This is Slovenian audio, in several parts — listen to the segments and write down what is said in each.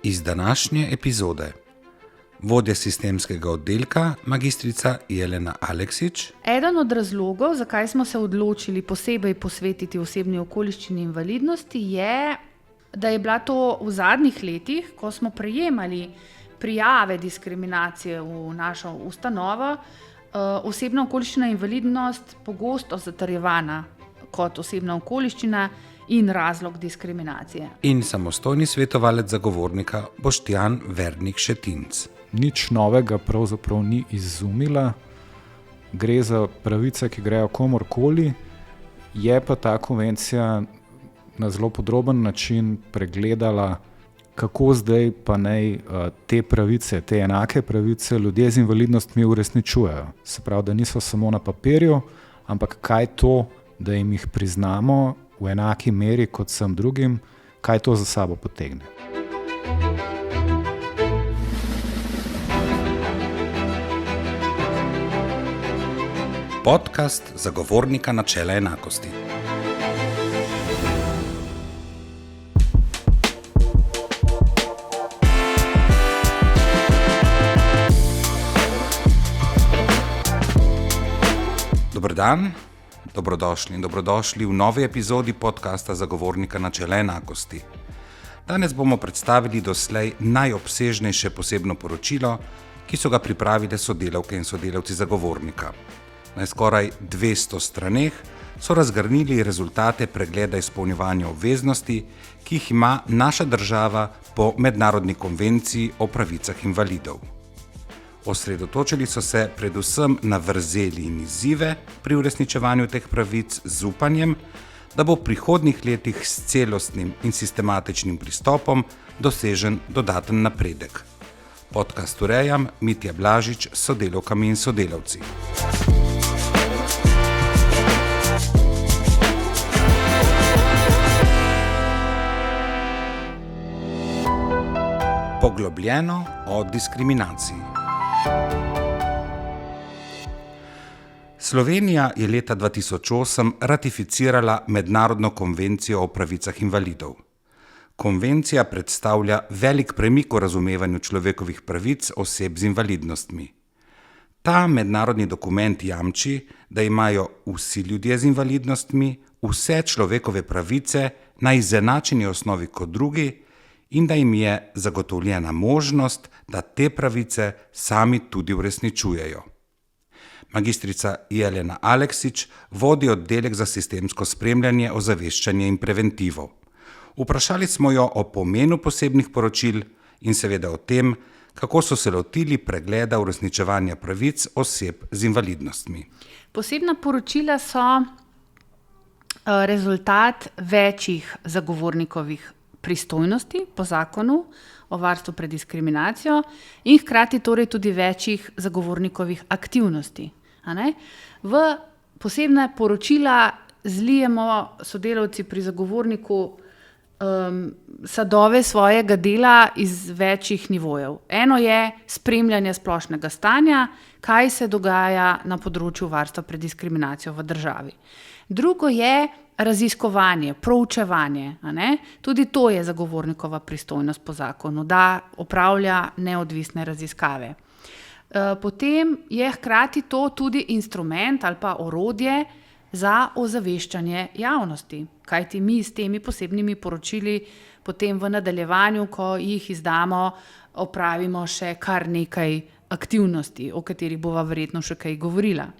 Iz današnje epizode vodja sistemskega oddelka magistrica Jelena Aleksić. Eden od razlogov, zakaj smo se odločili posebej posvetiti osebni okoliščini invalidnosti, je, da je bila to v zadnjih letih, ko smo prejemali prijave diskriminacije v našo ustanovo, osebna okoliščina invalidnost pogosto zatrjevana kot osebna okoliščina in razlog diskriminacije. In samostojni svetovalec zagovornika Boštjan Vernik-Šetinc. Nič novega pravzaprav ni izumila, gre za pravice, ki grejo komorkoli, je pa ta konvencija na zelo podroben način pregledala, kako zdaj pa naj te pravice, te enake pravice ljudje z invalidnostmi uresničujejo. Se pravi, da niso samo na papirju, ampak kaj to, da jim jih priznamo v enaki meri kot vsem drugim, kaj to za sabo potegne. Podcast zagovornika načela enakosti. Dober dan, dobrodošli in dobrodošli v novi epizodi podcasta zagovornika načela enakosti. Danes bomo predstavili doslej najobsežnejše posebno poročilo, ki so ga pripravile sodelavke in sodelavci zagovornika. Na skoraj 200 straneh so razgrnili rezultate pregleda izpolnjevanja obveznosti, ki jih ima naša država po Mednarodni konvenciji o pravicah invalidov. Osredotočili so se predvsem na vrzeli in izzive pri uresničevanju teh pravic z upanjem, da bo v prihodnjih letih s celostnim in sistematičnim pristopom dosežen dodaten napredek. Podcast urejam Mitja Blažič s sodelavkami in sodelavci. Poglobljeno o diskriminaciji. Slovenija je leta 2008 ratificirala Mednarodno konvencijo o pravicah invalidov. Konvencija predstavlja velik premik v razumevanju človekovih pravic oseb z invalidnostmi. Ta mednarodni dokument jamči, da imajo vsi ljudje z invalidnostmi vse človekove pravice na izenačeni osnovi kot drugi in da jim je zagotovljena možnost, da te pravice sami tudi uresničujejo. Magistrica Jelena Aleksić vodi oddelek za sistemsko spremljanje, ozaveščanje in preventivo. Vprašali smo jo o pomenu posebnih poročil in seveda o tem, kako so se lotili pregleda uresničevanja pravic oseb z invalidnostmi. Posebna poročila so rezultat večjih zagovornikovih pristojnosti po zakonu o varstvu pred diskriminacijo in hkrati torej tudi večjih zagovornikovih aktivnosti. V posebna poročila zlijemo sodelavci pri zagovorniku sadove svojega dela iz večjih nivojev. Eno je spremljanje splošnega stanja, kaj se dogaja na področju varstva pred diskriminacijo v državi. Drugo je raziskovanje, proučevanje. Tudi to je zagovornikova pristojnost po zakonu, da opravlja neodvisne raziskave. Potem je hkrati to tudi instrument ali pa orodje za ozaveščanje javnosti. Kajti mi s temi posebnimi poročili potem v nadaljevanju, ko jih izdamo, opravimo še kar nekaj aktivnosti, o katerih bova verjetno še kaj govorila.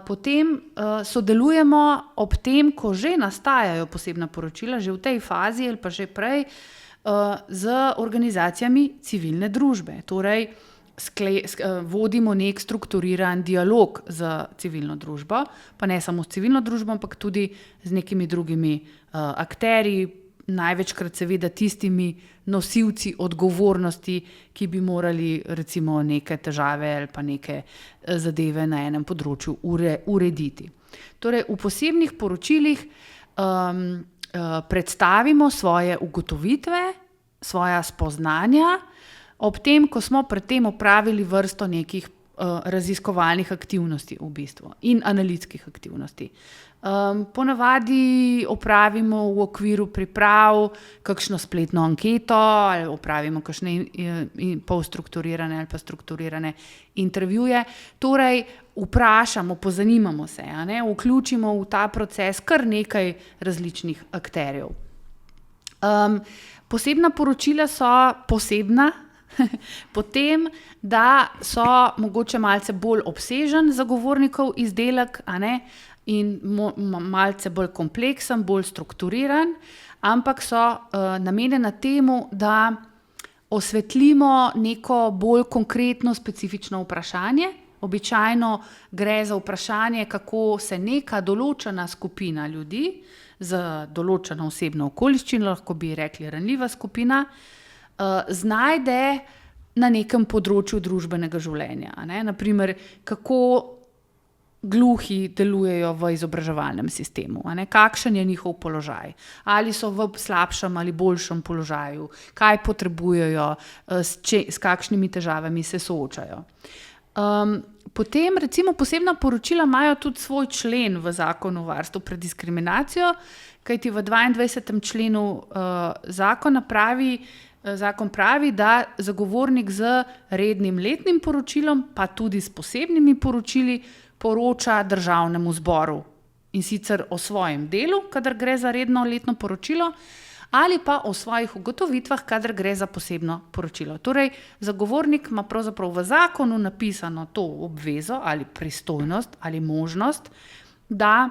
Potem sodelujemo ob tem, ko že nastajajo posebna poročila, že v tej fazi ali pa že prej, z organizacijami civilne družbe. Torej, vodimo nek strukturiran dialog z civilno družbo, pa ne samo s civilno družbo, ampak tudi z nekimi drugimi akterji, največkrat seveda tistimi nosilci odgovornosti, ki bi morali recimo neke težave ali pa neke zadeve na enem področju urediti. Torej, v posebnih poročilih predstavimo svoje ugotovitve, svoja spoznanja, ob tem, ko smo pred tem opravili vrsto nekih raziskovalnih aktivnosti v bistvu in analitskih aktivnosti. Ponavadi opravimo v okviru priprav kakšno spletno anketo ali opravimo kakšne polstrukturirane ali pa strukturirane intervjuje. Torej, vprašamo, pozanimamo se, vključimo v ta proces kar nekaj različnih akterjev. Posebna poročila so posebna, potem, da so mogoče malce bolj obsežen zagovornikov izdelek, in malce bolj kompleksen, bolj strukturiran, ampak so namenjena temu, da osvetlimo neko bolj konkretno, specifično vprašanje. Običajno gre za vprašanje, kako se neka določena skupina ljudi z določeno osebno okoliščino, lahko bi rekli ranljiva skupina, znajde na nekem področju družbenega življenja. Naprimer, kako gluhi delujejo v izobraževalnem sistemu, kakšen je njihov položaj, ali so v slabšem ali boljšem položaju, kaj potrebujejo, s kakšnimi težavami se soočajo. Potem recimo posebna poročila imajo tudi svoj člen v Zakonu o varstvu pred diskriminacijo, kajti v 22. členu zakon pravi, da zagovornik z rednim letnim poročilom, pa tudi s posebnimi poročili, poroča Državnemu zboru, in sicer o svojem delu, kadar gre za redno letno poročilo, ali pa o svojih ugotovitvah, kadar gre za posebno poročilo. Torej, zagovornik ima pravzaprav v zakonu napisano to obvezo ali pristojnost ali možnost, da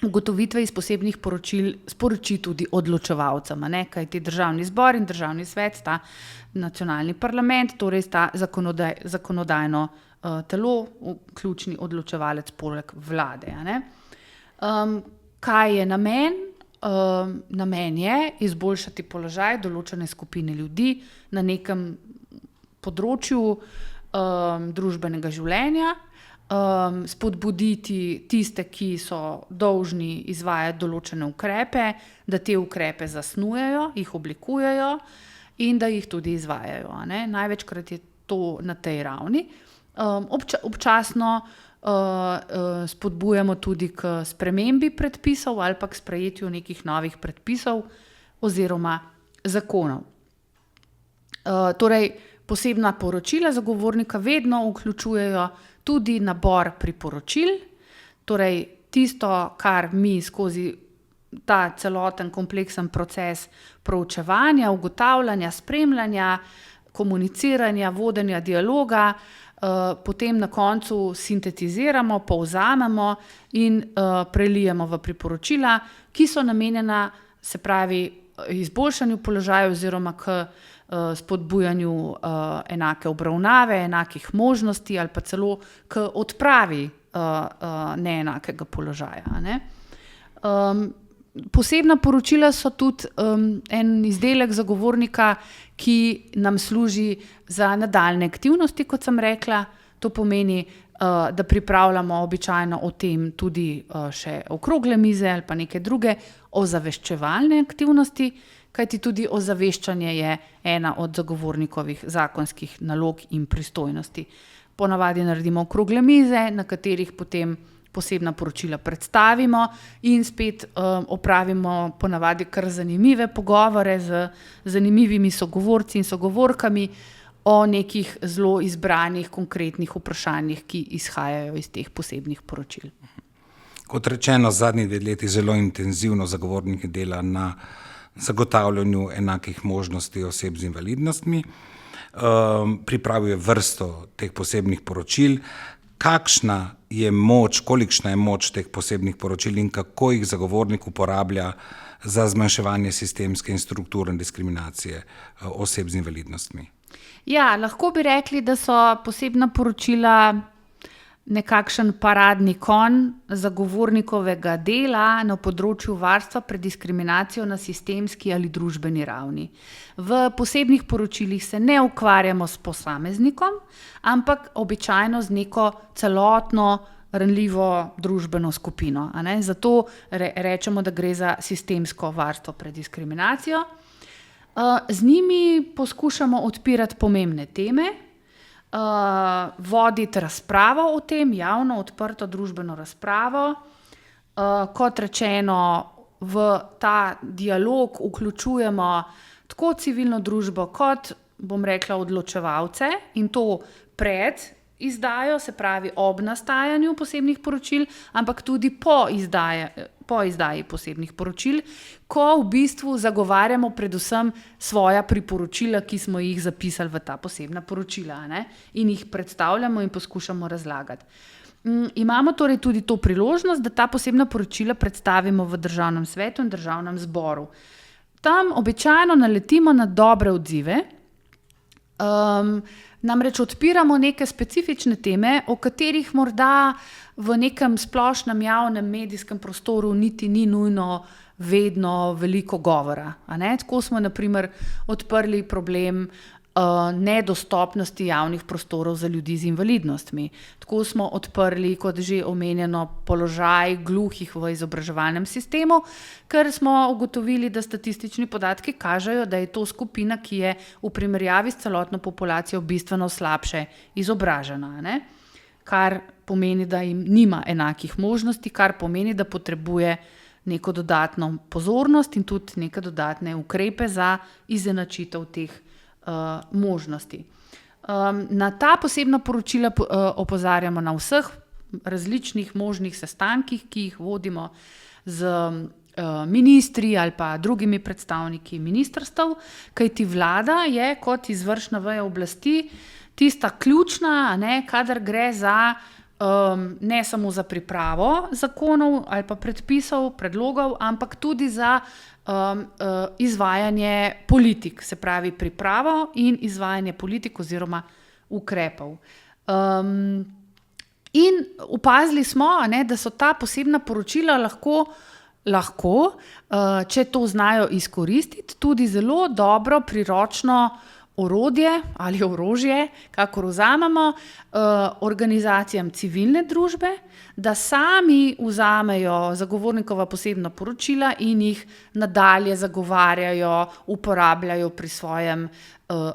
ugotovitve iz posebnih poročil sporoči tudi odločevalcem, kajti Državni zbor in Državni svet sta nacionalni parlament, torej sta zakonodajno telo, ključni odločevalec poleg vlade. Kaj je namen? Namen je izboljšati položaj določene skupine ljudi na nekem področju družbenega življenja, spodbuditi tiste, ki so dolžni izvajati določene ukrepe, da te ukrepe zasnujejo, jih oblikujejo in da jih tudi izvajajo. Največkrat je to na tej ravni. Občasno spodbujamo tudi k spremembi predpisov ali pa k sprejetju nekih novih predpisov oziroma zakonov. Torej, posebna poročila zagovornika vedno vključujejo tudi nabor priporočil, torej tisto, kar mi skozi ta celoten kompleksen proces proučevanja, ugotavljanja, spremljanja, komuniciranja, vodenja dialoga, potem na koncu sintetiziramo, povzamemo in prelijemo v priporočila, ki so namenjena, se pravi, izboljšanju položaja oziroma k spodbujanju enake obravnave, enakih možnosti ali pa celo k odpravi neenakega položaja. Posebna poročila so tudi en izdelek zagovornika, ki nam služi za nadaljne aktivnosti, kot sem rekla. To pomeni, da pripravljamo običajno o tem tudi še okrogle mize ali pa neke druge ozaveščevalne aktivnosti, kajti tudi ozaveščanje je ena od zagovornikovih zakonskih nalog in pristojnosti. Ponavadi naredimo okrogle mize, na katerih potem posebna poročila predstavimo in spet opravimo ponavadi kar zanimive pogovore z zanimivimi sogovorci in sogovorkami o nekih zelo izbranih konkretnih vprašanjih, ki izhajajo iz teh posebnih poročil. Kot rečeno, zadnji 2 leti zelo intenzivno zagovorniki dela na zagotavljanju enakih možnosti oseb z invalidnostmi. Pripravijo vrsto teh posebnih poročil. Kolikšna je moč teh posebnih poročil in kako jih zagovornik uporablja za zmanjševanje sistemske in strukturne diskriminacije oseb z invalidnostmi? Ja, lahko bi rekli, da so posebna poročila nekakšen paradni konj zagovornikovega dela na področju varstva pred diskriminacijo na sistemski ali družbeni ravni. V posebnih poročilih se ne ukvarjamo s posameznikom, ampak običajno z neko celotno ranljivo družbeno skupino. Zato rečemo, da gre za sistemsko varstvo pred diskriminacijo. Z njimi poskušamo odpirati pomembne teme, voditi razpravo o tem, javno, odprto družbeno razpravo. Kot rečeno, v ta dialog vključujemo tako civilno družbo, kot, bom rekla, odločevalce, in to pred izdajo, se pravi ob nastajanju posebnih poročil, ampak tudi po izdaji posebnih poročil, ko v bistvu zagovarjamo predvsem svoja priporočila, ki smo jih zapisali v ta posebna poročila, ne? In jih predstavljamo in poskušamo razlagati. Imamo torej tudi to priložnost, da ta posebna poročila predstavimo v Državnem svetu in Državnem zboru. Tam običajno naletimo na dobre odzive, namreč odpiramo neke specifične teme, o katerih morda v nekem splošnem javnem medijskem prostoru niti ni nujno vedno veliko govora. Tako smo na primer odprli problem nedostopnosti javnih prostorov za ljudi z invalidnostmi. Tako smo odprli, kot že omenjeno, položaj gluhih v izobraževalnem sistemu, ker smo ugotovili, da statistični podatki kažejo, da je to skupina, ki je v primerjavi s celotno populacijo bistveno slabše izobražena, ne? Kar pomeni, da jim nima enakih možnosti, kar pomeni, da potrebuje neko dodatno pozornost in tudi neke dodatne ukrepe za izenačitev teh možnosti. Na ta posebna poročila opozarjamo na vseh različnih možnih sestankih, ki jih vodimo z ministri ali pa drugimi predstavniki ministrstev, kajti vlada je kot izvršna veja oblasti tista ključna, kadar gre za ne samo za pripravo zakonov ali pa predpisov, predlogov, ampak tudi za izvajanje politik, se pravi pripravo in izvajanje politik oziroma ukrepov. In opazili smo, da so ta posebna poročila lahko, če to znajo izkoristiti, tudi zelo dobro priročno orodje ali orožje, kakor vzamemo, organizacijam civilne družbe, da sami vzamejo zagovornikova posebna poročila in jih nadalje zagovarjajo, uporabljajo pri svojem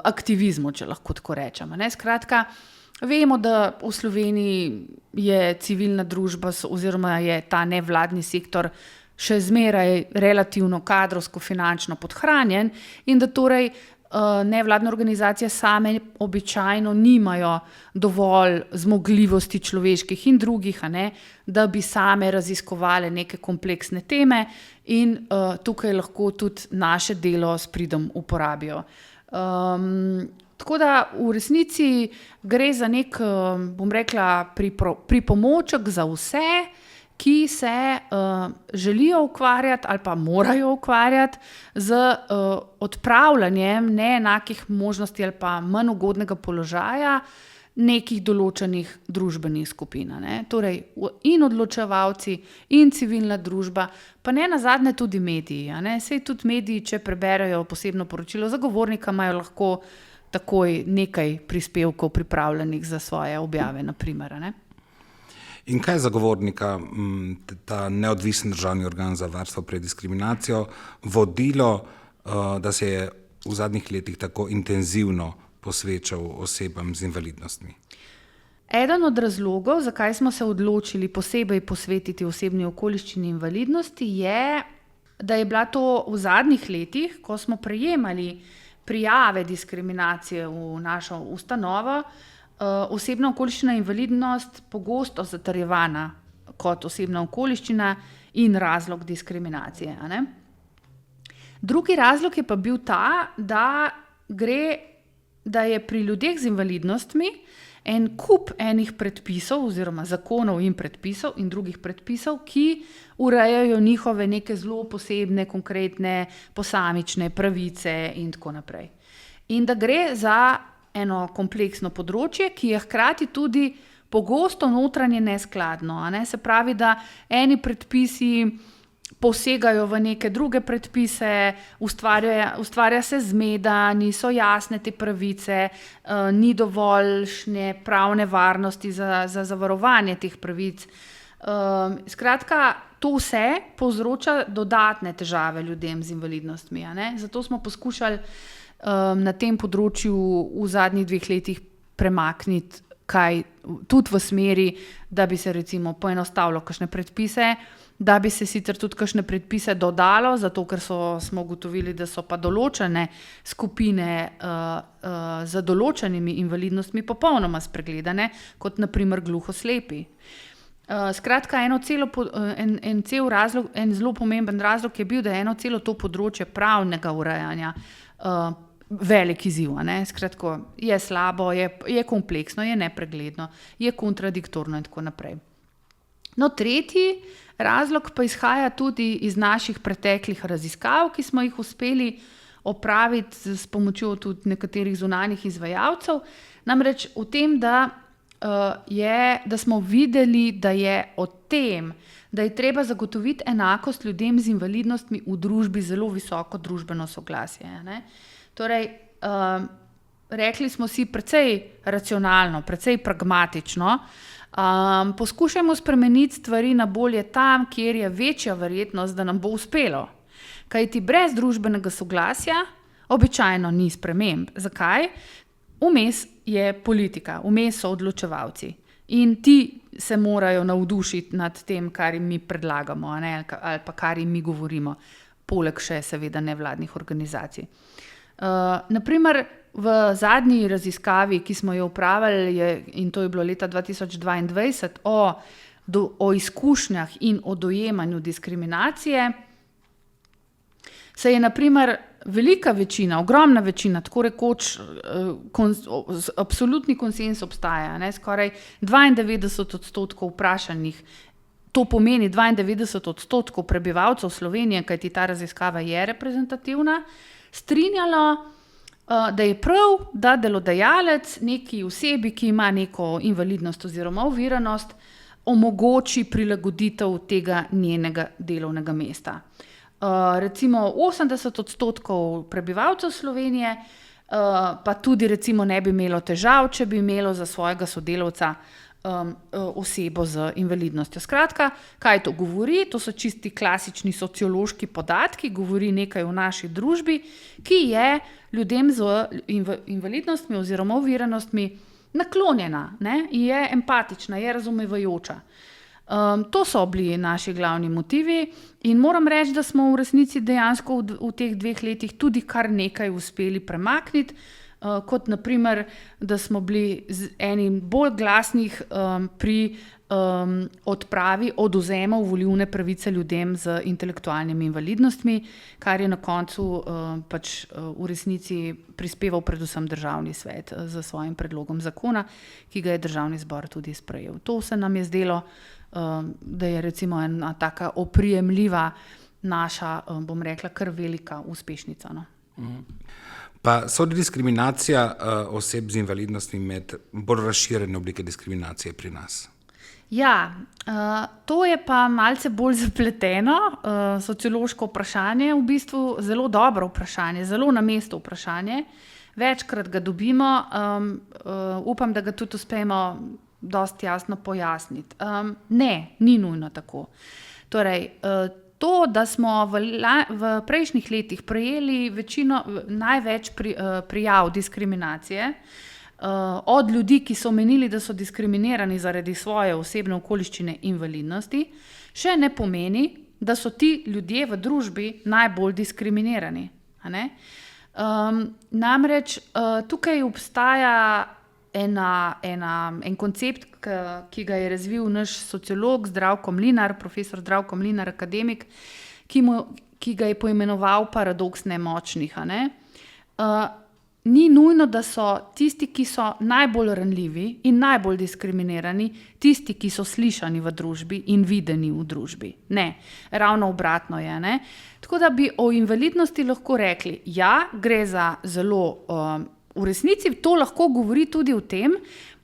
aktivizmu, če lahko tako rečemo. Skratka, vemo, da v Sloveniji je civilna družba oziroma je ta nevladni sektor še zmeraj relativno kadrovsko, finančno podhranjen in da torej nevladne organizacije same običajno nimajo dovolj zmogljivosti človeških in drugih, da bi same raziskovale neke kompleksne teme in tukaj lahko tudi naše delo s pridom uporabijo. Tako da v resnici gre za nek, bom rekla, pripomoček za vse, ki se želijo ukvarjati ali pa morajo ukvarjati z odpravljanjem neenakih možnosti ali pa manj ugodnega položaja nekih določenih družbenih skupin. Torej in odločevalci in civilna družba, pa ne nazadnje tudi mediji. Sej tudi mediji, če preberejo posebno poročilo zagovornika, imajo lahko takoj nekaj prispevkov pripravljenih za svoje objave, na primer. In kaj je zagovornika, ta neodvisen državni organ za varstvo pred diskriminacijo, vodilo, da se je v zadnjih letih tako intenzivno posvečal osebam z invalidnostmi? Eden od razlogov, zakaj smo se odločili posebej posvetiti osebni okoliščini invalidnosti, je, da je bila to v zadnjih letih, ko smo prejemali prijave diskriminacije v našo ustanovo, osebna okoliščina invalidnost pogosto zatrjevana kot osebna okoliščina in razlog diskriminacije. Drugi razlog je pa bil ta, da je pri ljudeh z invalidnostmi en kup enih predpisov oziroma zakonov in predpisov in drugih predpisov, ki urejajo njihove neke zelo posebne, konkretne, posamične pravice in tako naprej. In da gre za eno kompleksno področje, ki je hkrati tudi pogosto notranje neskladno. Se pravi, da eni predpisi posegajo v neke druge predpise, ustvarja se zmeda, niso jasne te pravice, ni dovoljšne pravne varnosti za zavarovanje teh pravic. Skratka, to vse povzroča dodatne težave ljudem z invalidnostmi. Zato smo poskušali na tem področju v zadnjih 2 letih premakniti kaj tudi v smeri, da bi se recimo poenostavilo kakšne predpise, da bi se sicer tudi kakšne predpise dodalo, zato ker smo ugotovili, da so pa določene skupine z določenimi invalidnostmi popolnoma spregledane, kot naprimer gluhoslepi. Skratka, en zelo pomemben razlog je bil, da je eno celo to področje pravnega urejanja velik izziv. Skratka, je slabo, je kompleksno, je nepregledno, je kontradiktorno in tako naprej. No, tretji razlog pa izhaja tudi iz naših preteklih raziskav, ki smo jih uspeli opraviti s pomočjo tudi nekaterih zunanjih izvajalcev. Namreč v tem, da smo videli, da je o tem, da je treba zagotoviti enakost ljudem z invalidnostmi v družbi, zelo visoko družbeno soglasje. Torej, rekli smo si precej racionalno, precej pragmatično, poskušajmo spremeniti stvari na bolje tam, kjer je večja verjetnost, da nam bo uspelo. Kajti brez družbenega soglasja običajno ni sprememb. Zakaj? Vmes je politika, vmes so odločevalci in ti se morajo navdušiti nad tem, kar jim mi predlagamo, ali pa kar jim mi govorimo, poleg še seveda nevladnih organizacij. Naprimer, v zadnji raziskavi, ki smo jo opravili, in to je bilo leta 2022, o izkušnjah in o dojemanju diskriminacije, se je naprimer velika večina, ogromna večina, tako rekoč absolutni konsens obstaja, skoraj 92% vprašanih, to pomeni 92% prebivalcev Slovenije, kajti ta raziskava je reprezentativna, strinjalo, da je prav, da delodajalec neki osebi, ki ima neko invalidnost oziroma oviranost, omogoči prilagoditev tega njenega delovnega mesta. Recimo 80% prebivalcev Slovenije pa tudi recimo ne bi imelo težav, če bi imelo za svojega sodelavca osebo z invalidnostjo. Skratka, kaj to govori? To so čisti klasični sociološki podatki, govori nekaj o naši družbi, ki je ljudem z invalidnostmi oziroma oviranostmi naklonjena, je empatična, je razumevajoča. To so bili naši glavni motivi in moram reči, da smo v resnici dejansko v teh 2 letih tudi kar nekaj uspeli premakniti, kot naprimer, da smo bili enim bolj glasnih pri odpravi odvzemov volilne pravice ljudem z intelektualnimi invalidnostmi, kar je na koncu v resnici prispeval predvsem Državni svet z svojim predlogom zakona, ki ga je Državni zbor tudi sprejel. To se nam je zdelo, da je recimo ena taka oprijemljiva naša, bom rekla, kar velika uspešnica. Pa sodi diskriminacija oseb z invalidnostmi med bolj razširjene oblike diskriminacije pri nas? Ja, to je pa malce bolj zapleteno sociološko vprašanje, v bistvu zelo dobro vprašanje, zelo na mestu vprašanje. Večkrat ga dobimo, upam, da ga tudi uspemo dosti jasno pojasniti. Ne, ni nujno tako. Torej, to, da smo v prejšnjih letih prejeli največ prijav diskriminacije od ljudi, ki so menili, da so diskriminirani zaradi svoje osebne okoliščine invalidnosti, še ne pomeni, da so ti ljudje v družbi najbolj diskriminirani. Namreč tukaj obstaja en koncept, ki ga je razvil naš sociolog Zdravko Mlinar, profesor Zdravko Mlinar, akademik, ki ga je poimenoval paradoks nemočnih. Ni nujno, da so tisti, ki so najbolj ranljivi in najbolj diskriminirani, tisti, ki so slišani v družbi in videni v družbi. Ne, ravno obratno je. Tako da bi o invalidnosti lahko rekli, ja, gre za zelo... V resnici to lahko govori tudi o tem,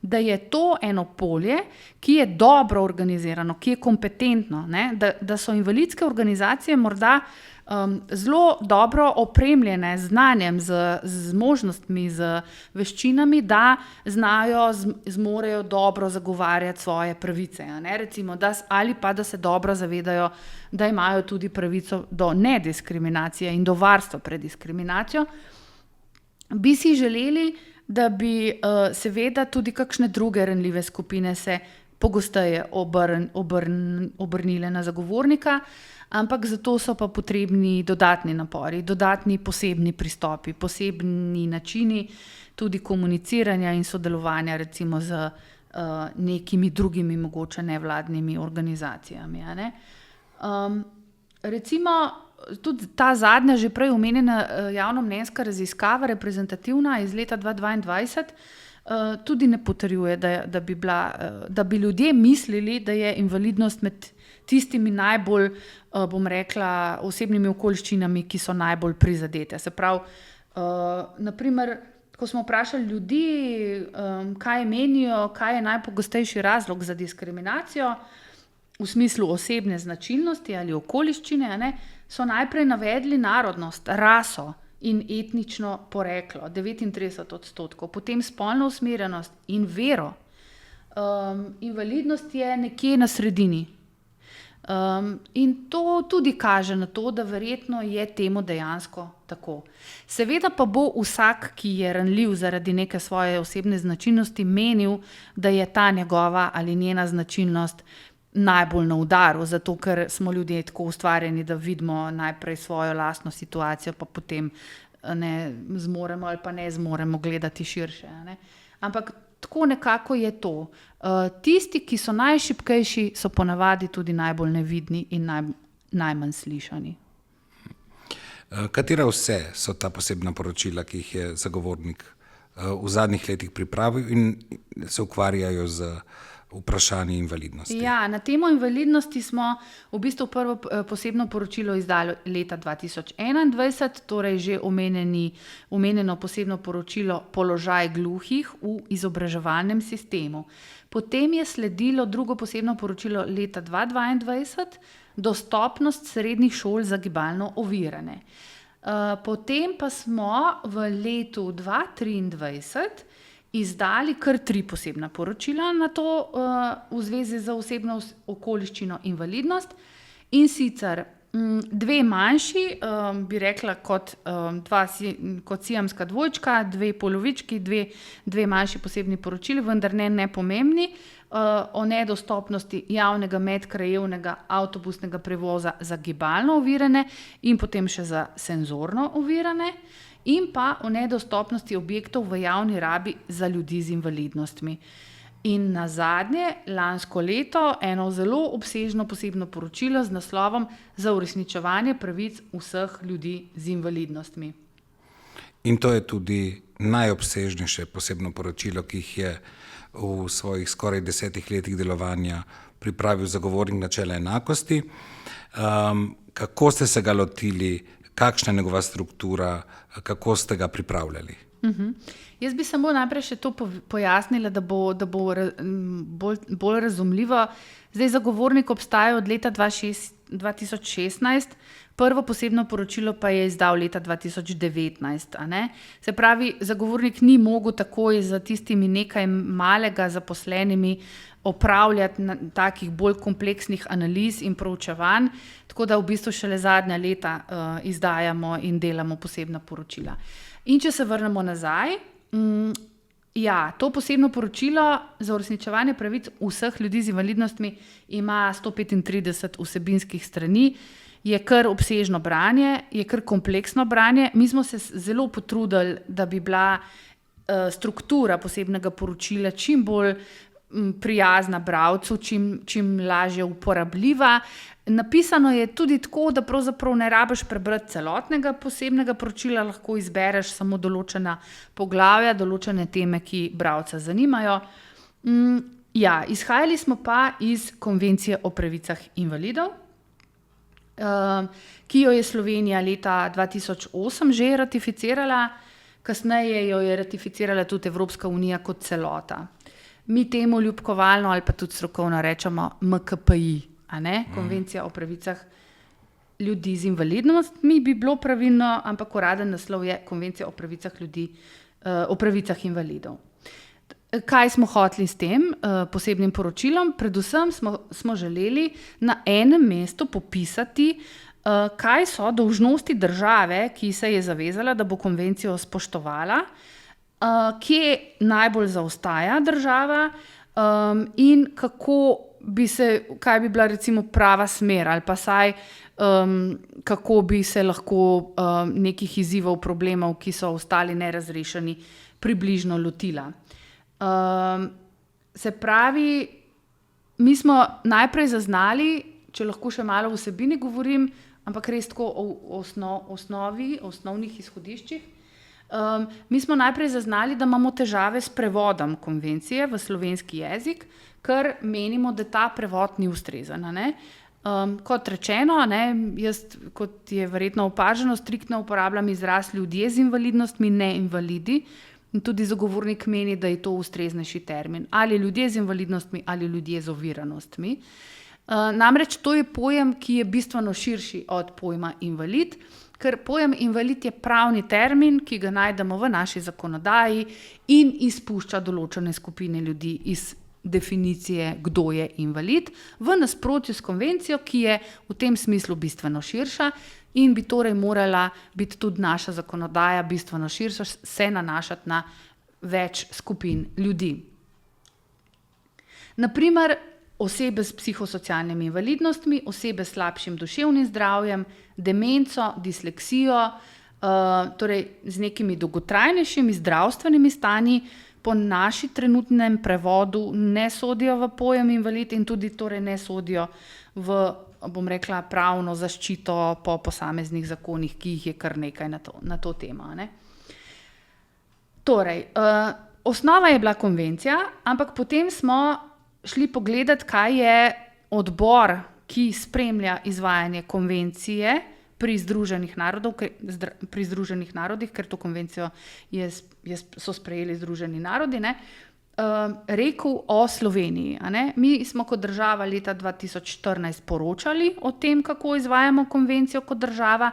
da je to eno polje, ki je dobro organizirano, ki je kompetentno, da so invalidske organizacije morda zelo dobro opremljene z znanjem, z možnostmi, z veščinami, da zmorejo dobro zagovarjati svoje pravice. Recimo, ali pa da se dobro zavedajo, da imajo tudi pravico do nediskriminacije in do varstva pred diskriminacijo. Bi si želeli, da bi seveda tudi kakšne druge ranljive skupine se pogosteje obrnile na zagovornika, ampak zato so pa potrebni dodatni napori, dodatni posebni pristopi, posebni načini tudi komuniciranja in sodelovanja recimo z nekimi drugimi mogoče nevladnimi organizacijami. A ne? Recimo tudi ta zadnja že prej omenjena javnomnenjska raziskava, reprezentativna iz leta 2022, tudi ne potrjuje, da bi ljudje mislili, da je invalidnost med tistimi najbolj, bom rekla, osebnimi okoliščinami, ki so najbolj prizadete. Se pravi, naprimer, ko smo vprašali ljudi, kaj menijo, kaj je najpogostejši razlog za diskriminacijo, v smislu osebne značilnosti ali okoliščine, ne, so najprej navedli narodnost, raso in etnično poreklo, 39%, potem spolno usmerjenost in vero. Invalidnost je nekje na sredini. In to tudi kaže na to, da verjetno je temu dejansko tako. Seveda pa bo vsak, ki je ranljiv zaradi neke svoje osebne značilnosti, menil, da je ta njegova ali njena značilnost najbolj na udaru, zato ker smo ljudje tako ustvarjeni, da vidimo najprej svojo lastno situacijo, pa potem ne zmoremo ali pa ne zmoremo gledati širše. Ne? Ampak tako nekako je to. Tisti, ki so najšibkejši, so ponavadi tudi najbolj nevidni in najmanj slišani. Katera vse so ta posebna poročila, ki jih je zagovornik v zadnjih letih pripravil in se ukvarjajo z vprašanji invalidnosti? Ja, na temo invalidnosti smo v bistvu prvo posebno poročilo izdali leta 2021, torej že omenjeno posebno poročilo Položaj gluhih v izobraževalnem sistemu. Potem je sledilo drugo posebno poročilo leta 2022, Dostopnost srednjih šol za gibalno ovirane. Potem pa smo v letu 2023 izdali kar 3 posebna poročila na to v zvezi z osebno okoliščino invalidnost, in sicer 2 manjši, bi rekla kot siamska dvojčka, 2 polovički, 2 manjši posebni poročili, vendar ne nepomembni, o nedostopnosti javnega medkrajevnega avtobusnega prevoza za gibalno ovirane in potem še za senzorno ovirane, in pa o nedostopnosti objektov v javni rabi za ljudi z invalidnostmi. In nazadnje, lansko leto, eno zelo obsežno posebno poročilo z naslovom Za uresničevanje pravic vseh ljudi z invalidnostmi. In to je tudi najobsežnejše posebno poročilo, ki jih je v svojih skoraj 10 letih delovanja pripravil zagovornik načela enakosti. Kako ste se ga lotili? Kakšna je njegova struktura, kako ste ga pripravljali? Jaz bi samo najprej še to pojasnila, da bo bolj razumljivo. Zdaj zagovornik obstaja od leta 2016, prvo posebno poročilo pa je izdal leta 2019. A ne? Se pravi, zagovornik ni mogel takoj za tistimi nekaj malega zaposlenimi opravljati takih bolj kompleksnih analiz in proučevanj, tako da v bistvu šele zadnja leta izdajamo in delamo posebna poročila. In če se vrnemo nazaj, to posebno poročilo za uresničevanje pravic vseh ljudi z invalidnostmi ima 135 vsebinskih strani, je kar obsežno branje, je kar kompleksno branje. Mi smo se zelo potrudili, da bi bila struktura posebnega poročila čim bolj prijazna bralcu, čim lažje uporabljiva. Napisano je tudi tako, da pravzaprav ne rabiš prebrati celotnega posebnega poročila, lahko izbereš samo določena poglavja, določene teme, ki bralca zanimajo. Izhajali smo pa iz Konvencije o pravicah invalidov, ki jo je Slovenija leta 2008 že ratificirala, kasneje jo je ratificirala tudi Evropska unija kot celota. Mi temu ljubkovalno ali pa tudi strokovno rečemo MKPI, a ne? Konvencija o pravicah ljudi z invalidnostmi bi bilo pravilno, ampak uraden naslov je Konvencija o pravicah ljudi, o pravicah invalidov. Kaj smo hoteli s tem posebnim poročilom? Predvsem smo želeli na enem mestu popisati, kaj so dolžnosti države, ki se je zavezala, da bo konvencijo spoštovala, kje najbolj zaostaja država in kaj bi bila recimo prava smer ali pa saj kako bi se lahko nekih izzivov, problemov, ki so ostali nerazrešeni, približno lotila. Se pravi, mi smo najprej zaznali, če lahko še malo o vsebini govorim, ampak res tako o osnovnih izhodiščih. Mi smo najprej zaznali, da imamo težave s prevodom konvencije v slovenski jezik, ker menimo, da ta prevod ni ustrezen. Kot rečeno, jaz, kot je verjetno opaženo, striktno uporabljam izraz ljudje z invalidnostmi, ne invalidi. In tudi zagovornik meni, da je to ustreznejši termin. Ali ljudje z invalidnostmi ali ljudje z oviranostmi. Namreč to je pojem, ki je bistveno širši od pojma invalid, ker pojem invalid je pravni termin, ki ga najdemo v naši zakonodaji in izpušča določene skupine ljudi iz definicije, kdo je invalid, v nasprotju s konvencijo, ki je v tem smislu bistveno širša in bi torej morala biti tudi naša zakonodaja bistveno širša, se nanašati na več skupin ljudi. Naprimer, osebe s psihosocialnimi invalidnostmi, osebe s slabšim duševnim zdravjem, demenco, disleksijo, torej z nekimi dolgotrajnejšimi zdravstvenimi stanji, po naši trenutnem prevodu ne sodijo v pojem invalid in tudi torej ne sodijo v, bom rekla, pravno zaščito po posameznih zakonih, ki jih je kar nekaj na to temo. Torej, osnova je bila konvencija, ampak potem smo šli pogledati, kaj je odbor, ki spremlja izvajanje konvencije pri Združenih narodih, ker to konvencijo so sprejeli Združeni narodi, rekel o Sloveniji. Mi smo kot država leta 2014 poročali o tem, kako izvajamo konvencijo kot država.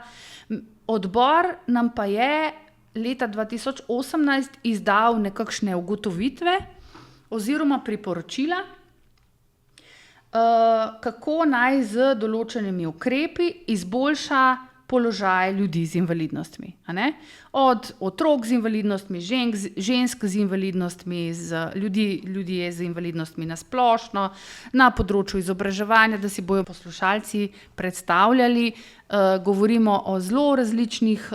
Odbor nam pa je leta 2018 izdal nekakšne ugotovitve oziroma priporočila, kako naj z določenimi ukrepi izboljša položaj ljudi z invalidnostmi. Od otrok z invalidnostmi, žensk z invalidnostmi, ljudje z invalidnostmi na splošno, na področju izobraževanja, da si bojo poslušalci predstavljali. Govorimo o zelo različnih,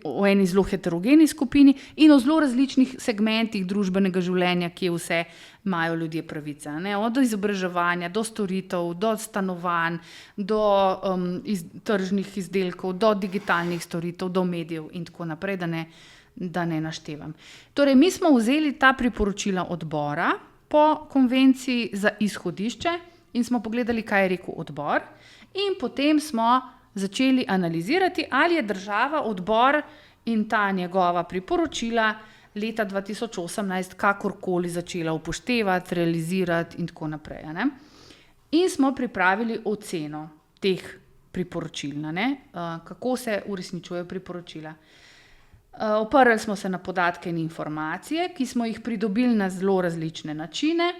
o eni zelo heterogeni skupini in o zelo različnih segmentih družbenega življenja, kje vse imajo ljudje pravice. Od izobraževanja do storitev, do stanovanj, do tržnih izdelkov, do digitalnih storitev, do medijev in tako naprej, da ne naštevam. Torej, mi smo vzeli ta priporočila odbora po konvenciji za izhodišče in smo pogledali, kaj je rekel odbor, in potem smo začeli analizirati, ali je država odbor in ta njegova priporočila leta 2018 kakorkoli začela upoštevati, realizirati in tako naprej. In smo pripravili oceno teh priporočil, kako se uresničujejo priporočila. Oprli smo se na podatke in informacije, ki smo jih pridobili na zelo različne načine,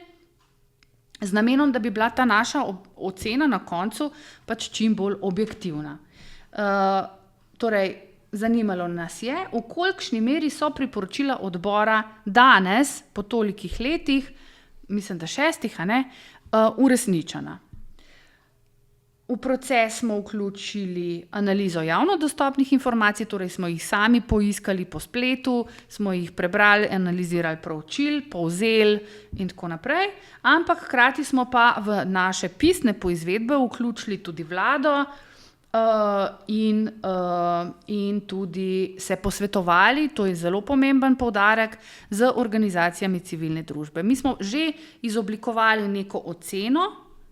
z namenom, da bi bila ta naša ocena na koncu pač čim bolj objektivna. Torej, zanimalo nas je, v kolikšni meri so priporočila odbora danes, po tolikih letih, mislim, da 6, uresničena. V proces smo vključili analizo javno dostopnih informacij, torej smo jih sami poiskali po spletu, smo jih prebrali, analizirali, proučili, povzeli in tako naprej, ampak hkrati smo pa v naše pisne poizvedbe vključili tudi vlado in tudi se posvetovali, to je zelo pomemben poudarek, z organizacijami civilne družbe. Mi smo že izoblikovali neko oceno,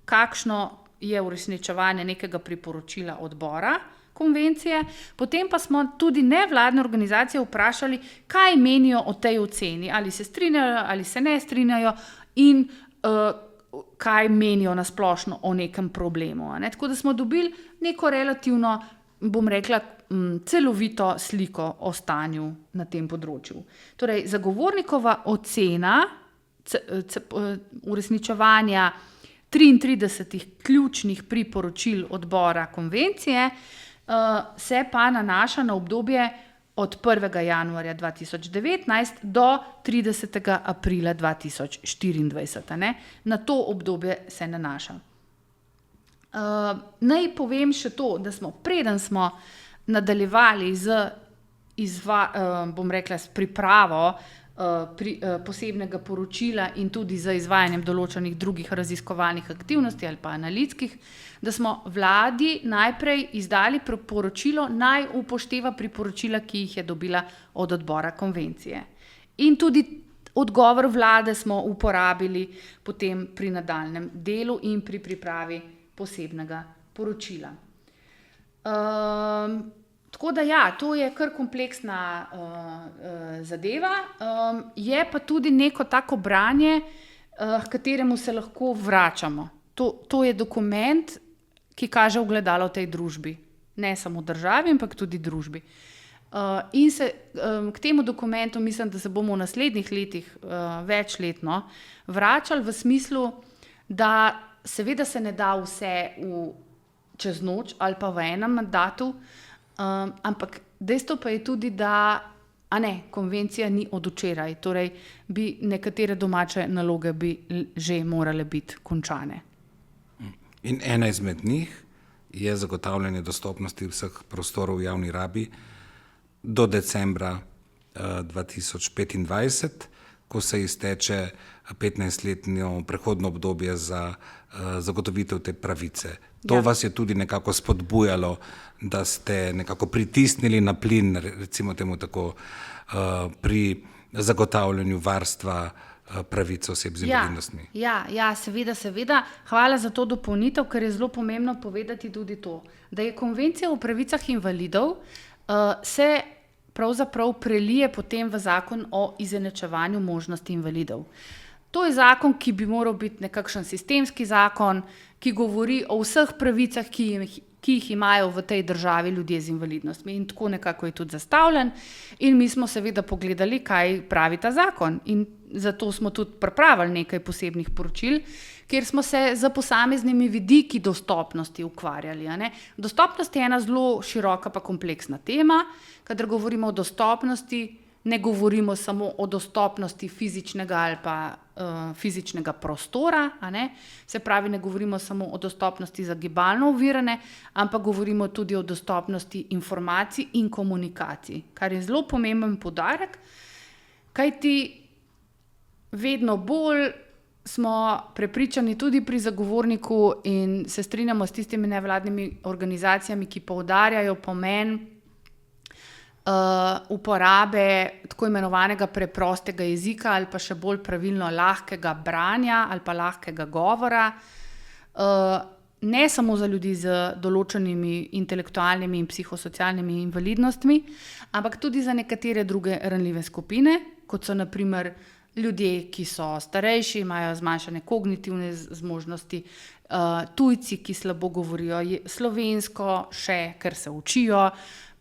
kakšno je uresničevanje nekega priporočila odbora konvencije, potem pa smo tudi nevladne organizacije vprašali, kaj menijo o tej oceni, ali se strinjajo ali se ne strinjajo in kaj menijo na splošno o nekem problemu. Tako da smo dobili neko relativno, bom rekla, celovito sliko o stanju na tem področju. Torej, zagovornikova ocena uresničevanja 33 ključnih priporočil odbora konvencije se pa nanaša na obdobje od 1. januarja 2019 do 30. aprila 2024. Ne? Na to obdobje se nanaša. Naj povem še to, da preden smo nadaljevali s pripravo posebnega poročila in tudi z izvajanjem določenih drugih raziskovalnih aktivnosti ali pa analitskih, da smo vladi najprej izdali priporočilo, naj upošteva priporočila, ki jih je dobila od odbora konvencije. In tudi odgovor vlade smo uporabili potem pri nadaljnjem delu in pri pripravi posebnega poročila. Tako da ja, to je kar kompleksna zadeva, je pa tudi neko tako branje, h kateremu se lahko vračamo. To je dokument, ki kaže ogledalo tej družbi, ne samo državi, ampak tudi družbi. In se k temu dokumentu mislim, da se bomo v naslednjih letih večletno vračali v smislu, da seveda se ne da vse čez noč ali pa v enem mandatu, ampak dejstvo pa je tudi, da konvencija ni od včeraj, torej bi nekatere domače naloge bi že morale biti končane. In ena izmed njih je zagotavljanje dostopnosti vseh prostorov v javni rabi do decembra 2025, ko se izteče 15-letno prehodno obdobje za zagotovitev te pravice. To vas je tudi nekako spodbujalo, da ste nekako pritisnili na plin, recimo temu tako, pri zagotavljanju varstva pravic oseb z invalidnostmi. Ja, seveda. Hvala za to dopolnitev, ker je zelo pomembno povedati tudi to, da je konvencija o pravicah invalidov se pravzaprav prelije potem v zakon o izenačevanju možnosti invalidov. To je zakon, ki bi moral biti nekakšen sistemski zakon, ki govori o vseh pravicah, ki jih imajo v tej državi ljudje z invalidnostmi. In tako nekako je tudi zastavljen. In mi smo seveda pogledali, kaj pravi ta zakon. In zato smo tudi pripravili nekaj posebnih poročil, kjer smo se z posameznimi vidiki dostopnosti ukvarjali. Dostopnost je ena zelo široka pa kompleksna tema. Kadar govorimo o dostopnosti, ne govorimo samo o dostopnosti fizičnega ali pa fizičnega prostora, se pravi, ne govorimo samo o dostopnosti za gibalno ovirane, ampak govorimo tudi o dostopnosti informacij in komunikacij, kar je zelo pomemben poudarek, kajti vedno bolj smo prepričani tudi pri zagovorniku in se strinjamo s tistimi nevladnimi organizacijami, ki poudarjajo pomen uporabe tako imenovanega preprostega jezika ali pa še bolj pravilno lahkega branja ali pa lahkega govora, ne samo za ljudi z določenimi intelektualnimi in psihosocialnimi invalidnostmi, ampak tudi za nekatere druge ranljive skupine, kot so na primer ljudje, ki so starejši, imajo zmanjšane kognitivne zmožnosti, tujci, ki slabo govorijo slovensko, še ker se učijo,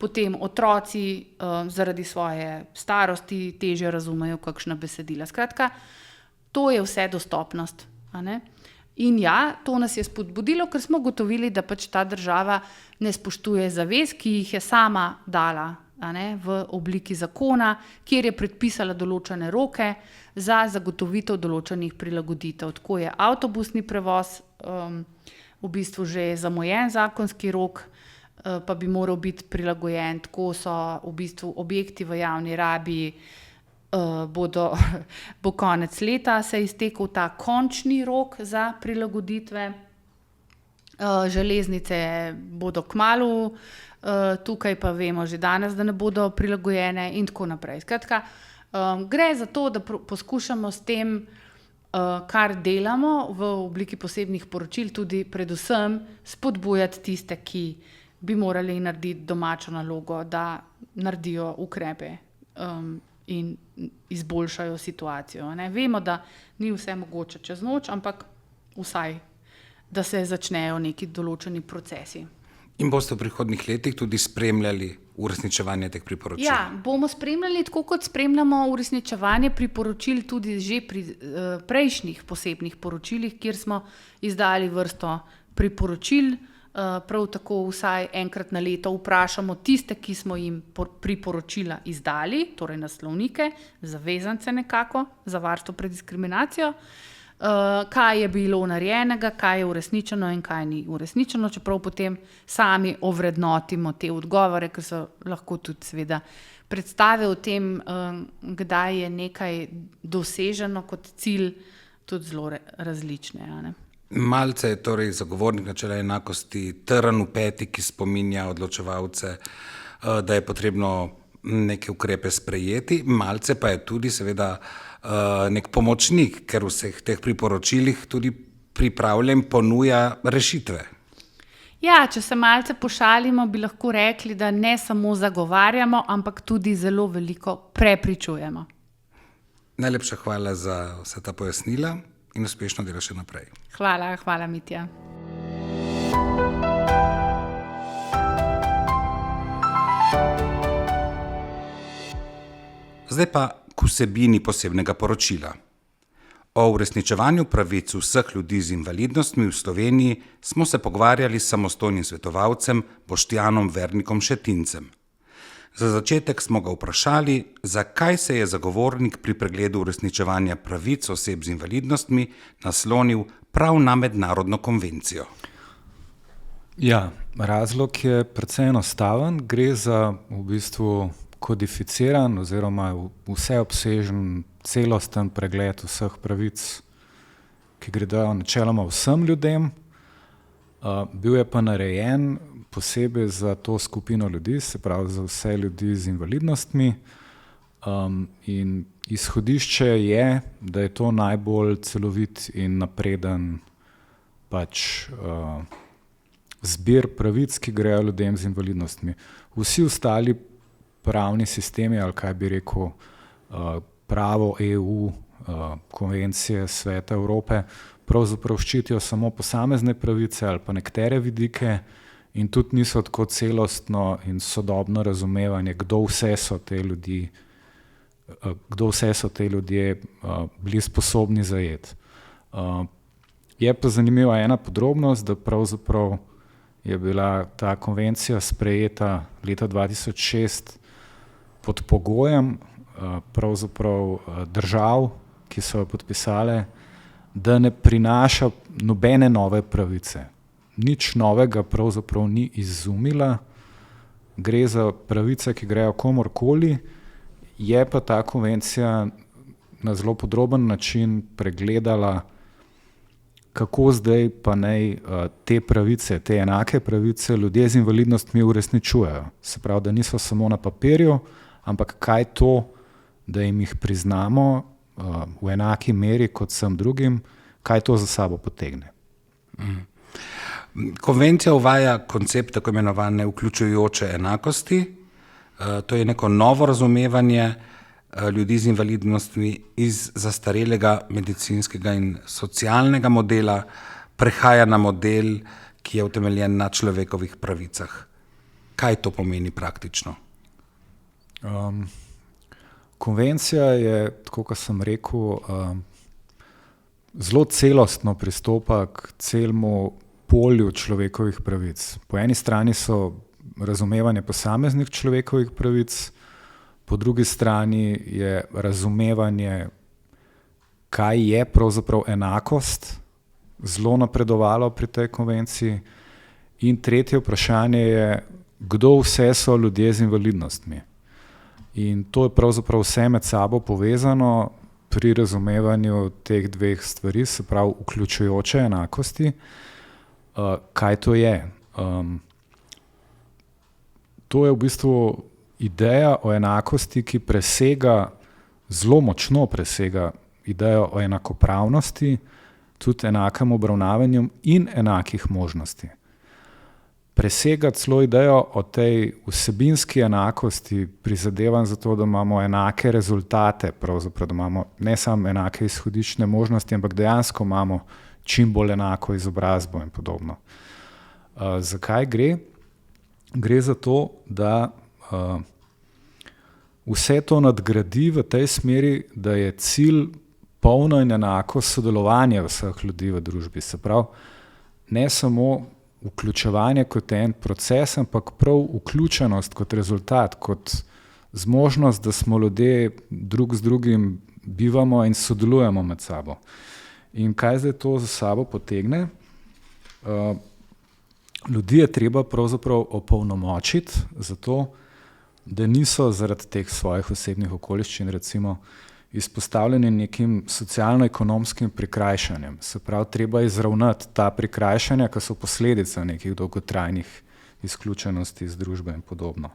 potem otroci zaradi svoje starosti težje razumejo kakšna besedila. Skratka, to je vse dostopnost. In ja, to nas je spodbudilo, ker smo ugotovili, da pač ta država ne spoštuje zavez, ki jih je sama dala v obliki zakona, kjer je predpisala določene roke za zagotovitev določenih prilagoditev. Tako je avtobusni prevoz v bistvu že zamujen zakonski rok, pa bi moral biti prilagojen, tako so v bistvu objekti v javni rabi, bo konec leta se iztekel ta končni rok za prilagoditve, železnice bodo kmalu, tukaj pa vemo že danes, da ne bodo prilagojene in tako naprej. Skratka, gre za to, da poskušamo s tem, kar delamo v obliki posebnih poročil, tudi predvsem spodbujati tiste, ki bi morali narediti domačo nalogo, da naredijo ukrepe in izboljšajo situacijo. Vemo, da ni vse mogoče čez noč, ampak vsaj, da se začnejo neki določeni procesi. In boste v prihodnjih letih tudi spremljali uresničevanje teh priporočil? Ja, bomo spremljali, tako kot spremljamo uresničevanje priporočil tudi že pri prejšnjih posebnih poročilih, kjer smo izdali vrsto priporočil prav tako vsaj enkrat na leto vprašamo tiste, ki smo jim priporočila izdali, torej naslovnike, zavezance nekako za varstvo pred diskriminacijo, kaj je bilo narejenega, kaj je uresničeno in kaj ni uresničeno, čeprav potem sami ovrednotimo te odgovore, ki so lahko tudi seveda predstave o tem, kdaj je nekaj doseženo kot cilj, tudi zelo različne. Ne? Malce je torej zagovornik načela enakosti trn v peti, ki spominja odločevalce, da je potrebno neke ukrepe sprejeti, malce pa je tudi seveda nek pomočnik, ker v vseh teh priporočilih tudi pripravljen ponuja rešitve. Ja, če se malce pošalimo, bi lahko rekli, da ne samo zagovarjamo, ampak tudi zelo veliko prepričujemo. Najlepša hvala za vsa ta pojasnila in uspešno delo še naprej. Hvala, Mitja. Zdaj pa k vsebini posebnega poročila. O uresničevanju pravic vseh ljudi z invalidnostmi v Sloveniji smo se pogovarjali s samostojnim svetovalcem Boštjanom Vernikom Šetincem. Za začetek smo ga vprašali, zakaj se je zagovornik pri pregledu uresničevanja pravic oseb z invalidnostmi naslonil prav na mednarodno konvencijo. Ja, razlog je precej enostaven. Gre za v bistvu kodificiran oziroma vseobsežen celosten pregled vseh pravic, ki gredo načeloma vsem ljudem. Bil je pa narejen posebej za to skupino ljudi, se pravi za vse ljudi z invalidnostmi. In izhodišče je, da je to najbolj celovit in napreden zbir pravic, ki grejo ljudem z invalidnostmi. Vsi ostali pravni sistemi, ali kaj bi rekel, pravo EU, konvencije Sveta Evrope, pravzaprav ščitijo samo posamezne pravice ali pa nekatere vidike in tudi niso tako celostno in sodobno razumevanje, kdo vse so te ljudje bili sposobni zajeti. Je pa zanimiva ena podrobnost, da pravzaprav je bila ta konvencija sprejeta leta 2006 pod pogojem pravzaprav držav, ki so jo podpisale, da ne prinaša nobene nove pravice. Nič novega pravzaprav ni izumila, gre za pravice, ki grejo komorkoli, je pa ta konvencija na zelo podroben način pregledala, kako zdaj pa naj te pravice, te enake pravice ljudje z invalidnostmi uresničujejo. Se pravi, da niso samo na papirju, ampak kaj to, da jim jih priznamo v enaki meri kot vsem drugim, kaj to za sabo potegne. Konvencija uvaja koncept tako imenovane vključujoče enakosti. To je neko novo razumevanje ljudi z invalidnostmi iz zastarelega medicinskega in socialnega modela, prehaja na model, ki je utemeljen na človekovih pravicah. Kaj to pomeni praktično? Konvencija je, tako kot sem rekel, zelo celostno pristopa k celemu polju človekovih pravic. Po eni strani so razumevanje posameznih človekovih pravic, po drugi strani je razumevanje, kaj je pravzaprav enakost, zelo napredovalo pri tej konvenciji. In tretje vprašanje je, kdo vse so ljudje z invalidnostmi. In to je pravzaprav vse med sabo povezano pri razumevanju teh dveh stvari, se pravi vključujoče enakosti. Kaj to je? To je v bistvu ideja o enakosti, ki zelo močno presega idejo o enakopravnosti, tudi enakem obravnavanju in enakih možnosti. Presega celo idejo o tej vsebinski enakosti, prizadevanj za to, da imamo enake rezultate, pravzaprav da imamo ne samo enake izhodiščne možnosti, ampak dejansko imamo čim bolj enako izobrazbo in podobno. Zakaj gre? Gre za to, da vse to nadgradi v tej smeri, da je cilj polno in enako sodelovanje vseh ljudi v družbi. Se pravi, ne samo vključevanje kot en proces, ampak prav vključenost kot rezultat, kot zmožnost, da smo ljudje drug z drugim bivamo in sodelujemo med sabo. In kaj zdaj to za sabo potegne? Ljudi je treba pravzaprav opolnomočiti zato, da niso zaradi teh svojih osebnih okoliščin recimo izpostavljeni nekim socialno-ekonomskim prikrajšanjem. Se pravi, treba izravnati ta prikrajšanja, ki so posledica nekih dolgotrajnih izključenosti iz družbe in podobno.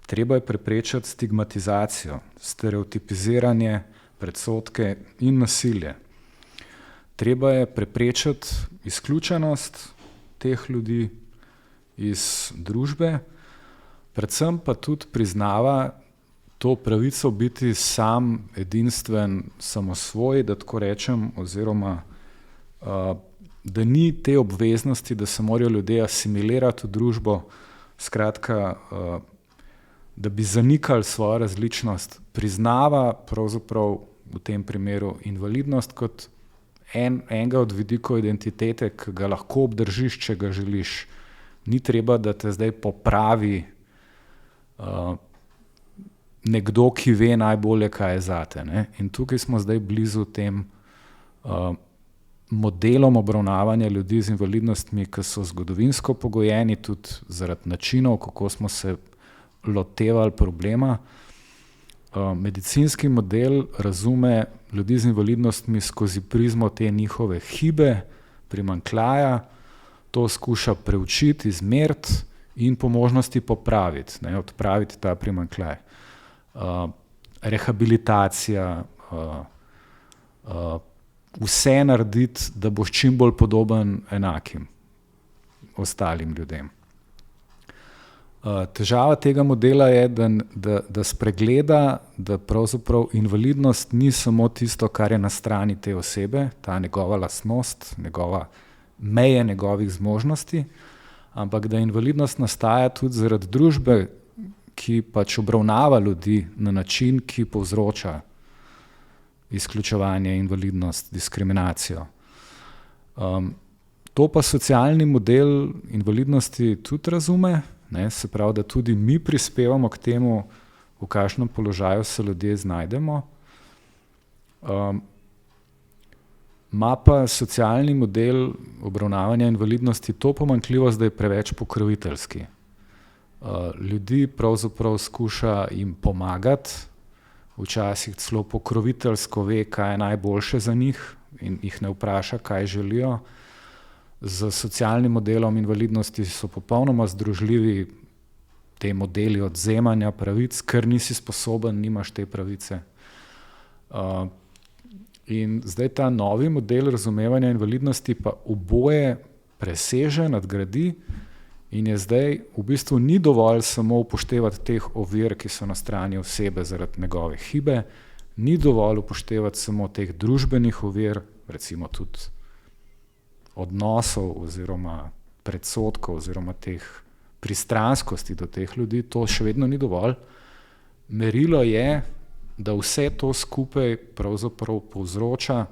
Treba je preprečiti stigmatizacijo, stereotipiziranje, predsodke in nasilje. Treba je preprečiti izključenost teh ljudi iz družbe, predvsem pa tudi priznava to pravico biti sam, edinstven, samosvoj, da tako rečem, oziroma da ni te obveznosti, da se morajo ljudje asimilirati v družbo, skratka, da bi zanikali svojo različnost, priznava pravzaprav v tem primeru invalidnost kot enega od vidikov identitete, ki ga lahko obdržiš, če ga želiš. Ni treba, da te zdaj popravi nekdo, ki ve najbolje, kaj je zate. Ne? In tukaj smo zdaj blizu tem modelom obravnavanja ljudi z invalidnostmi, ki so zgodovinsko pogojeni, tudi zaradi načinov, kako smo se lotevali problema. Medicinski model razume ljudi z invalidnostmi skozi prizmo te njihove hibe, primanjkljaja, to skuša preučiti, izmeriti in po možnosti popraviti, ne, odpraviti ta primanjkljaj. Rehabilitacija, vse narediti, da boš čim bolj podoben enakim ostalim ljudem. Težava tega modela je, da spregleda, da pravzaprav invalidnost ni samo tisto, kar je na strani te osebe, ta njegova lastnost, meje njegovih zmožnosti, ampak da invalidnost nastaja tudi zaradi družbe, ki pač obravnava ljudi na način, ki povzroča izključevanje, invalidnost, diskriminacijo. To pa socialni model invalidnosti tudi razume, ne, se pravi, da tudi mi prispevamo k temu, v kakšnem položaju se ljudje znajdemo. Ma pa socialni model obravnavanja invalidnosti to pomanjkljivost, da je preveč pokroviteljski. Ljudi pravzaprav skuša jim pomagati, včasih celo pokroviteljsko ve, kaj je najboljše za njih in jih ne vpraša, kaj želijo. Z socialnim modelom invalidnosti so popolnoma združljivi te modeli odvzemanja pravic, ker nisi sposoben, nimaš te pravice. In zdaj ta novi model razumevanja invalidnosti pa oboje preseže, nadgradi in je zdaj v bistvu ni dovolj samo upoštevati teh ovir, ki so na strani osebe zaradi njegove hibe, ni dovolj upoštevati samo teh družbenih ovir, recimo tudi odnosov oziroma predsodkov oziroma teh pristranskosti do teh ljudi, to še vedno ni dovolj. Merilo je, da vse to skupaj pravzaprav povzroča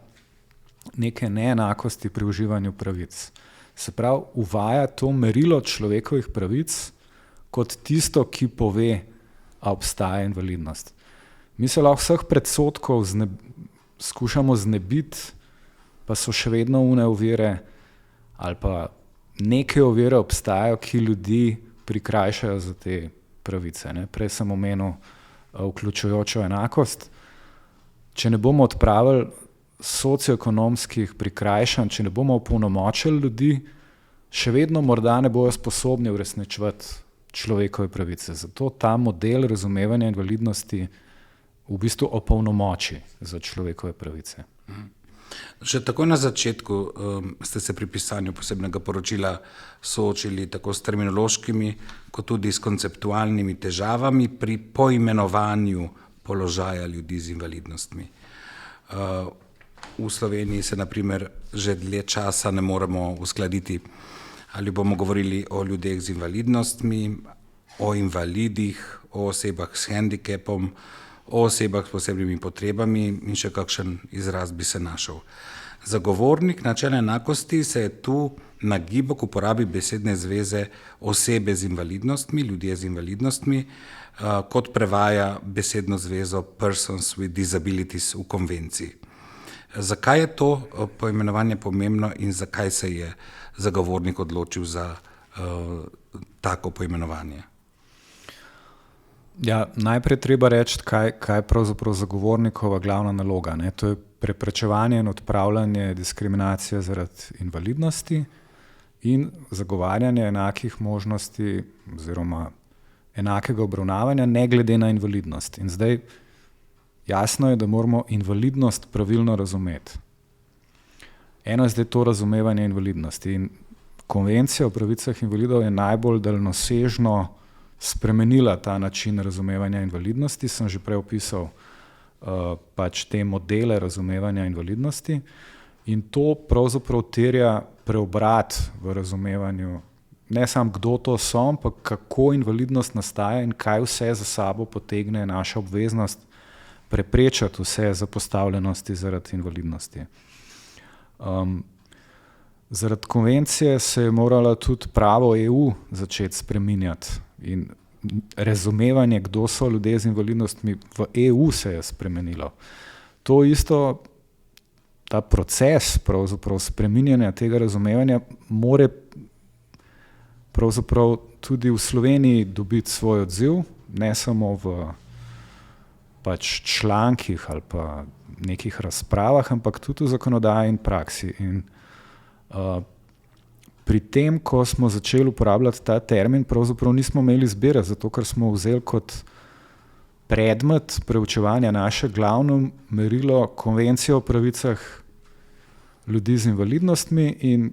neke neenakosti pri uživanju pravic. Se pravi, uvaja to merilo človekovih pravic kot tisto, ki pove, a obstaja invalidnost. Mi se lahko vseh predsodkov skušamo znebiti, pa so še vedno one ovire ali pa neke ovire obstajajo, ki ljudi prikrajšajo za te pravice. Ne? Prej sem omenil vključujočo enakost. Če ne bomo odpravili socioekonomskih prikrajšanj, če ne bomo opolnomočili ljudi, še vedno morda ne bojo sposobni uresničevati človekove pravice. Zato ta model razumevanja invalidnosti v bistvu opolnomoči za človekove pravice. Že takoj na začetku ste se pri pisanju posebnega poročila soočili tako s terminološkimi kot tudi s konceptualnimi težavami pri poimenovanju položaja ljudi z invalidnostmi. V Sloveniji se na primer že dlje časa ne moremo uskladiti, ali bomo govorili o ljudeh z invalidnostmi, o invalidih, o osebah s hendikepom, o osebah s posebnimi potrebami in še kakšen izraz bi se našel. Zagovornik načela enakosti se je tu nagibo k uporabi besedne zveze osebe z invalidnostmi, ljudje z invalidnostmi, kot prevaja besedno zvezo Persons with Disabilities v konvenciji. Zakaj je to poimenovanje pomembno in zakaj se je zagovornik odločil za tako poimenovanje? Ja, najprej treba reči, kaj je pravzaprav zagovornikova glavna naloga. Ne? To je preprečevanje in odpravljanje diskriminacije zaradi invalidnosti in zagovarjanje enakih možnosti oziroma enakega obravnavanja ne glede na invalidnost. In zdaj jasno je, da moramo invalidnost pravilno razumeti. Eno je zdaj to razumevanje invalidnosti in konvencija o pravicah invalidov je najbolj daljnosežno spremenila ta način razumevanja invalidnosti. Sem že prej opisal pač te modele razumevanja invalidnosti in to pravzaprav terja preobrat v razumevanju ne samo kdo to so, ampak kako invalidnost nastaja in kaj vse za sabo potegne naša obveznost preprečati vse zapostavljenosti zaradi invalidnosti. Zaradi konvencije se je morala tudi pravo EU začeti spreminjati in razumevanje, kdo so ljudje z invalidnostmi v EU se je spremenilo. To isto, ta proces pravzaprav spreminjanja tega razumevanja more pravzaprav tudi v Sloveniji dobiti svoj odziv, ne samo v pač člankih ali pa nekih razpravah, ampak tudi v zakonodaji in praksi. In pri tem, ko smo začeli uporabljati ta termin, pravzaprav nismo imeli izbire, zato ker smo vzeli kot predmet preučevanja naše glavno merilo konvencijo o pravicah ljudi z invalidnostmi in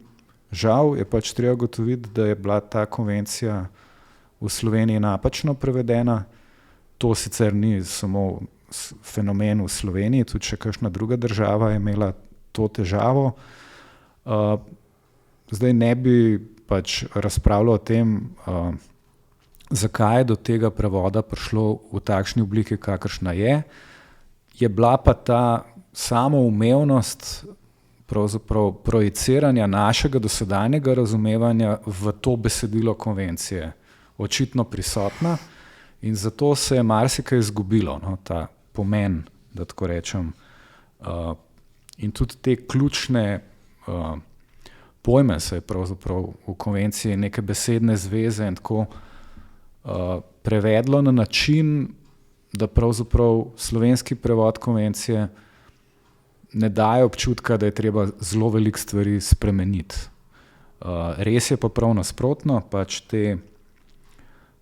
žal je pač treba ugotoviti, da je bila ta konvencija v Sloveniji napačno prevedena. To sicer ni samo fenomen v Sloveniji, tudi še kakšna druga država je imela to težavo. Zdaj ne bi pač razpravljal o tem, zakaj je do tega prevoda prišlo v takšni obliki, kakršna je. Je bila pa ta samoumevnost pravzaprav projiciranja našega dosedanjega razumevanja v to besedilo konvencije očitno prisotna in zato se je marsikaj izgubilo, no, ta pomen, da tako rečem, in tudi te ključne pojme se je pravzaprav v konvenciji neke besedne zveze in tako prevedlo na način, da pravzaprav slovenski prevod konvencije ne daje občutka, da je treba zelo veliko stvari spremeniti. Res je pa prav nasprotno, pač te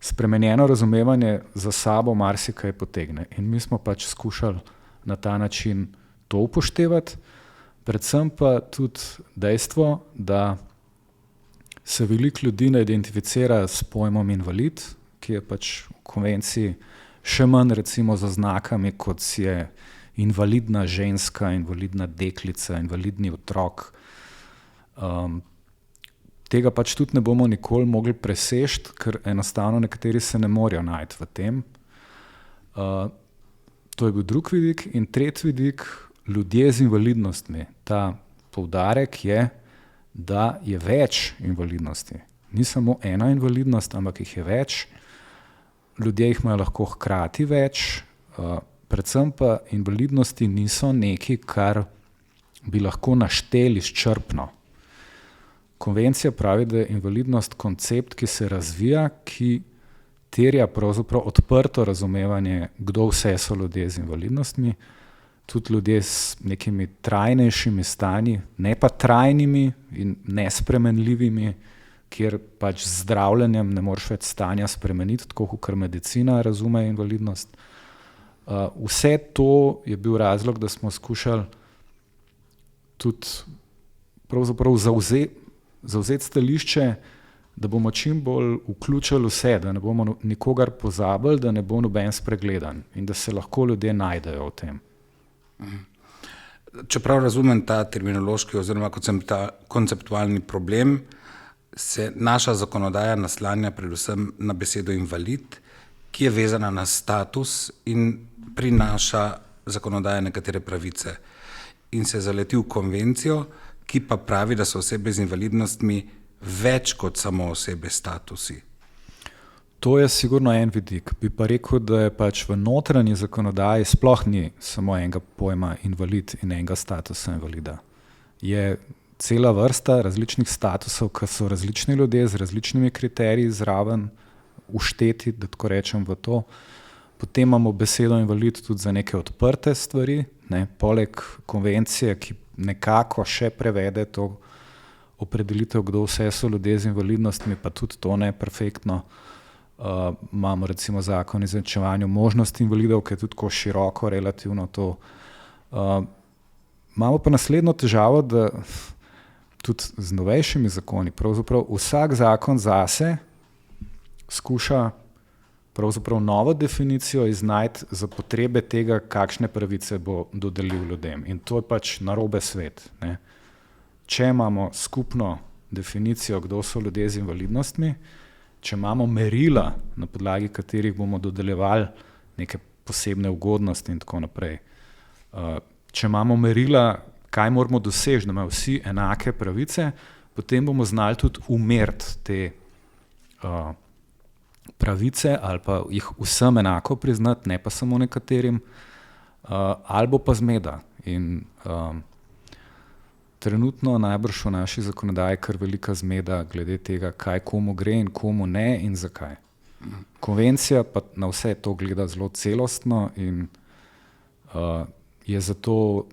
spremenjeno razumevanje za sabo marsikaj potegne. In mi smo pač skušali na ta način to upoštevati, predvsem pa tudi dejstvo, da se veliko ljudi ne identificira s pojmom invalid, ki je pač v konvenciji še manj recimo z oznakami, kot je invalidna ženska, invalidna deklica, invalidni otrok. Tega pač tudi ne bomo nikoli mogli preseči, ker enostavno nekateri se ne morejo najti v tem. To je bil drug vidik in tretji vidik, ljudje z invalidnostmi. Ta poudarek je, da je več invalidnosti. Ni samo ena invalidnost, ampak jih je več. Ljudje jih imajo lahko hkrati več, predvsem pa invalidnosti niso nekaj, kar bi lahko našteli izčrpno. Konvencija pravi, da je invalidnost koncept, ki se razvija, ki terja pravzaprav odprto razumevanje, kdo vse so ljudje z invalidnostmi, tudi ljudje s nekimi trajnejšimi stanji, ne pa trajnimi in nespremenljivimi, kjer pač z zdravljenjem ne moreš več stanja spremeniti, tako kot medicina razume invalidnost. Vse to je bil razlog, da smo skušali tudi pravzaprav zavzeti stališče, da bomo čim bolj vključili vse, da ne bomo nikogar pozabili, da ne bo noben spregledan in da se lahko ljudje najdejo v tem. Čeprav razumem ta terminološki oziroma konceptualni problem, se naša zakonodaja naslanja predvsem na besedo invalid, ki je vezana na status in prinaša zakonodaja nekatere pravice. In se zaleti v konvencijo, ki pa pravi, da so osebe z invalidnostmi več kot samo osebe s statusi. To je sigurno en vidik. Bi pa rekel, da je pač v notranji zakonodaji sploh ni samo enega pojma invalid in enega statusa invalida. Je cela vrsta različnih statusov, ki so različni ljudje z različnimi kriteriji zraven ušteti, da tako rečem, v to. Potem imamo besedo invalid tudi za neke odprte stvari, ne? Poleg konvencije, ki nekako še prevede to opredelitev, kdo vse so ljudje z invalidnostmi, pa tudi to ne perfektno. Imamo recimo zakon o izenačevanju možnosti invalidov, ki je tudi tako široko relativno to. Imamo pa naslednjo težavo, da tudi z novejšimi zakoni, pravzaprav vsak zakon zase skuša pravzaprav novo definicijo iznajti za potrebe tega, kakšne pravice bo dodelil ljudem. In to je pač narobe svet, ne. Če imamo skupno definicijo, kdo so ljudje z invalidnostmi, če imamo merila, na podlagi katerih bomo dodeljevali neke posebne ugodnosti in tako naprej, če imamo merila, kaj moramo doseči, da imajo vsi enake pravice, potem bomo znali tudi umeriti te pravice ali pa jih vsem enako priznati, ne pa samo nekaterim, ali bo pa zmeda. In trenutno najbrž v naši zakonodaji kar velika zmeda glede tega, kaj komu gre in komu ne in zakaj. Konvencija pa na vse to gleda zelo celostno in je zato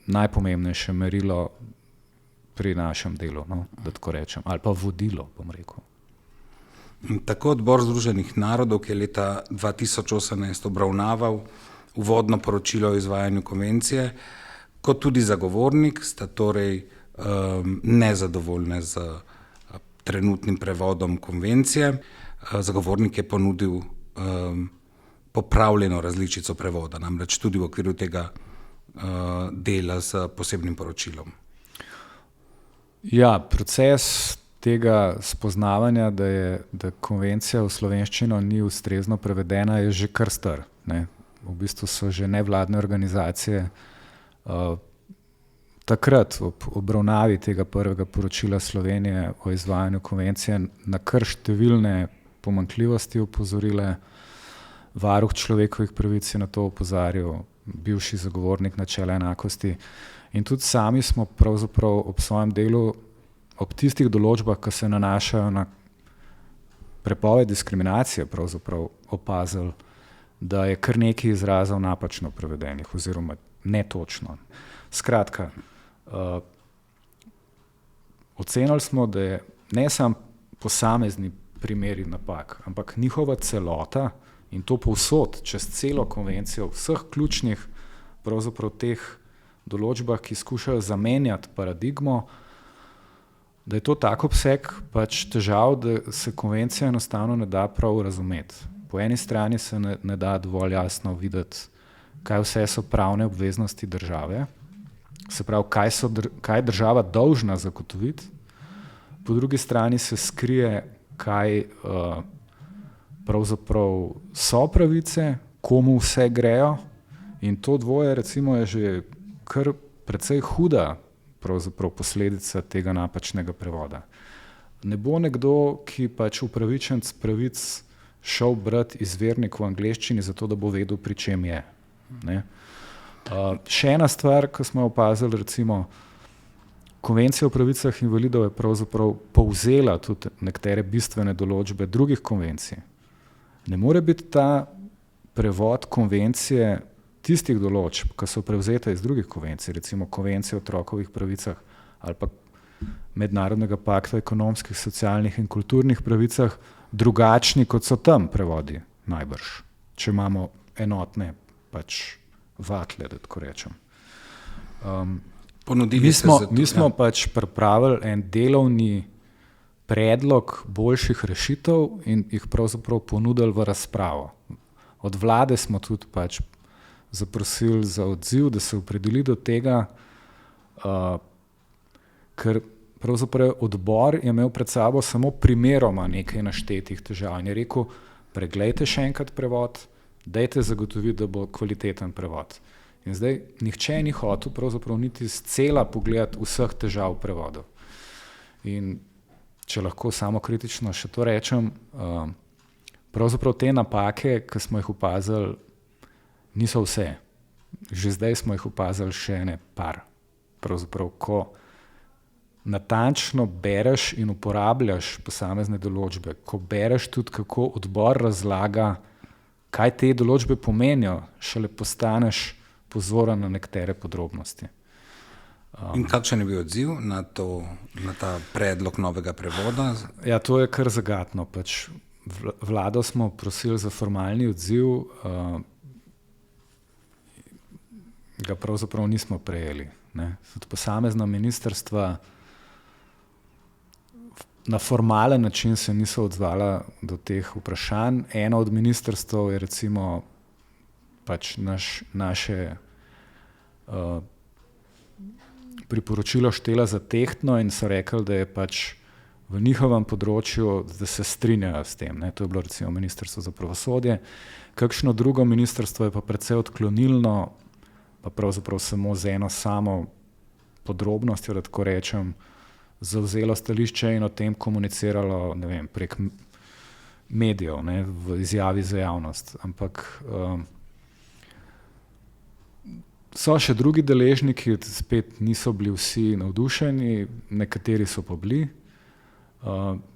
najpomembnejše merilo pri našem delu, no, da tako rečem, ali pa vodilo, bom rekel. Tako Odbor Združenih narodov, ki je leta 2018 obravnaval uvodno poročilo o izvajanju konvencije, kot tudi zagovornik sta torej nezadovoljne z trenutnim prevodom konvencije. Zagovornik je ponudil popravljeno različico prevoda, namreč tudi v okviru tega dela s posebnim poročilom. Ja, proces tega spoznavanja, da konvencija v slovenščino ni ustrezno prevedena, je že kar star, ne. V bistvu so že nevladne organizacije takrat ob obravnavi tega prvega poročila Slovenije o izvajanju konvencije na kar številne pomanjkljivosti opozorile. Varuh človekovih pravic je na to opozarjal, bivši zagovornik načela enakosti. In tudi sami smo pravzaprav ob svojem delu, ob tistih določbah, ki se nanašajo na prepoved diskriminacije, pravzaprav opazili, da je kar nekaj izrazov napačno prevedenih oziroma netočno. Skratka, ocenili smo, da je ne samo posamezni primeri napak, ampak njihova celota in to povsod, čez celo konvencijo, vseh ključnih pravzaprav teh določbah, ki skušajo zamenjati paradigmo, da je to tak obseg pač težav, da se konvencija enostavno ne da prav razumeti. Po eni strani se ne da dovolj jasno videti, kaj vse so pravne obveznosti države, se pravi, kaj je država dolžna zagotoviti, po drugi strani se skrije, kaj pravzaprav so pravice, komu vse grejo, in to dvoje recimo je že kar precej huda pravzaprav posledica tega napačnega prevoda. Ne bo nekdo, ki pač upravičenec pravic šel brati izvirnik v angleščini, zato da bo vedel, pri čem je. Ne? Še ena stvar, ki smo jo opazili, recimo, konvencija o pravicah invalidov je pravzaprav povzela tudi nekatere bistvene določbe drugih konvencij. Ne more biti ta prevod konvencije tistih določb, ki so prevzete iz drugih konvencij, recimo konvencije o otrokovih pravicah ali pa Mednarodnega pakta o ekonomskih, socialnih in kulturnih pravicah, drugačni, kot so tam prevodi, najbrž, če imamo enotne pač vatle, da tako rečem. Mi smo pač pripravili en delovni predlog boljših rešitev in jih pravzaprav ponudili v razpravo. Od vlade smo tudi pač zaprosili za odziv, da se opredeli do tega, ker pravzaprav odbor je imel pred sabo samo primeroma nekaj naštetih težav in je rekel, preglejte še enkrat prevod, dajte zagotoviti, da bo kvaliteten prevod. In zdaj nihče ni hotel pravzaprav niti scela pogledati vseh težav v prevodu. In če lahko samo kritično še to rečem, pravzaprav te napake, ki smo jih opazili, niso vse. Že zdaj smo jih opazili še ene par. Pravzaprav, ko natančno bereš in uporabljaš posamezne določbe, ko bereš tudi, kako odbor razlaga, kaj te določbe pomenijo, šele postaneš pozoren na nekatere podrobnosti. In kakšen je bil odziv na ta predlog novega prevoda? Ja, to je kar zagatno. Pač vlado smo prosili za formalni odziv, ga pravzaprav nismo prejeli. Tudi posamezna ministrstva na formalen način se niso odzvala do teh vprašanj. Eno od ministrstv je recimo pač naše priporočilo štela za tehtno in so rekli, da je pač v njihovem področju, da se strinjajo s tem. To je bilo recimo ministrstvo za pravosodje. Kakšno drugo ministrstvo je pa precej odklonilno, pa pravzaprav samo z eno samo podrobnostjo, da tako rečem, zavzelo stališče in o tem komuniciralo, ne vem, prek medijev, v izjavi za javnost. Ampak so še drugi deležniki, spet niso bili vsi navdušeni, nekateri so pa bili.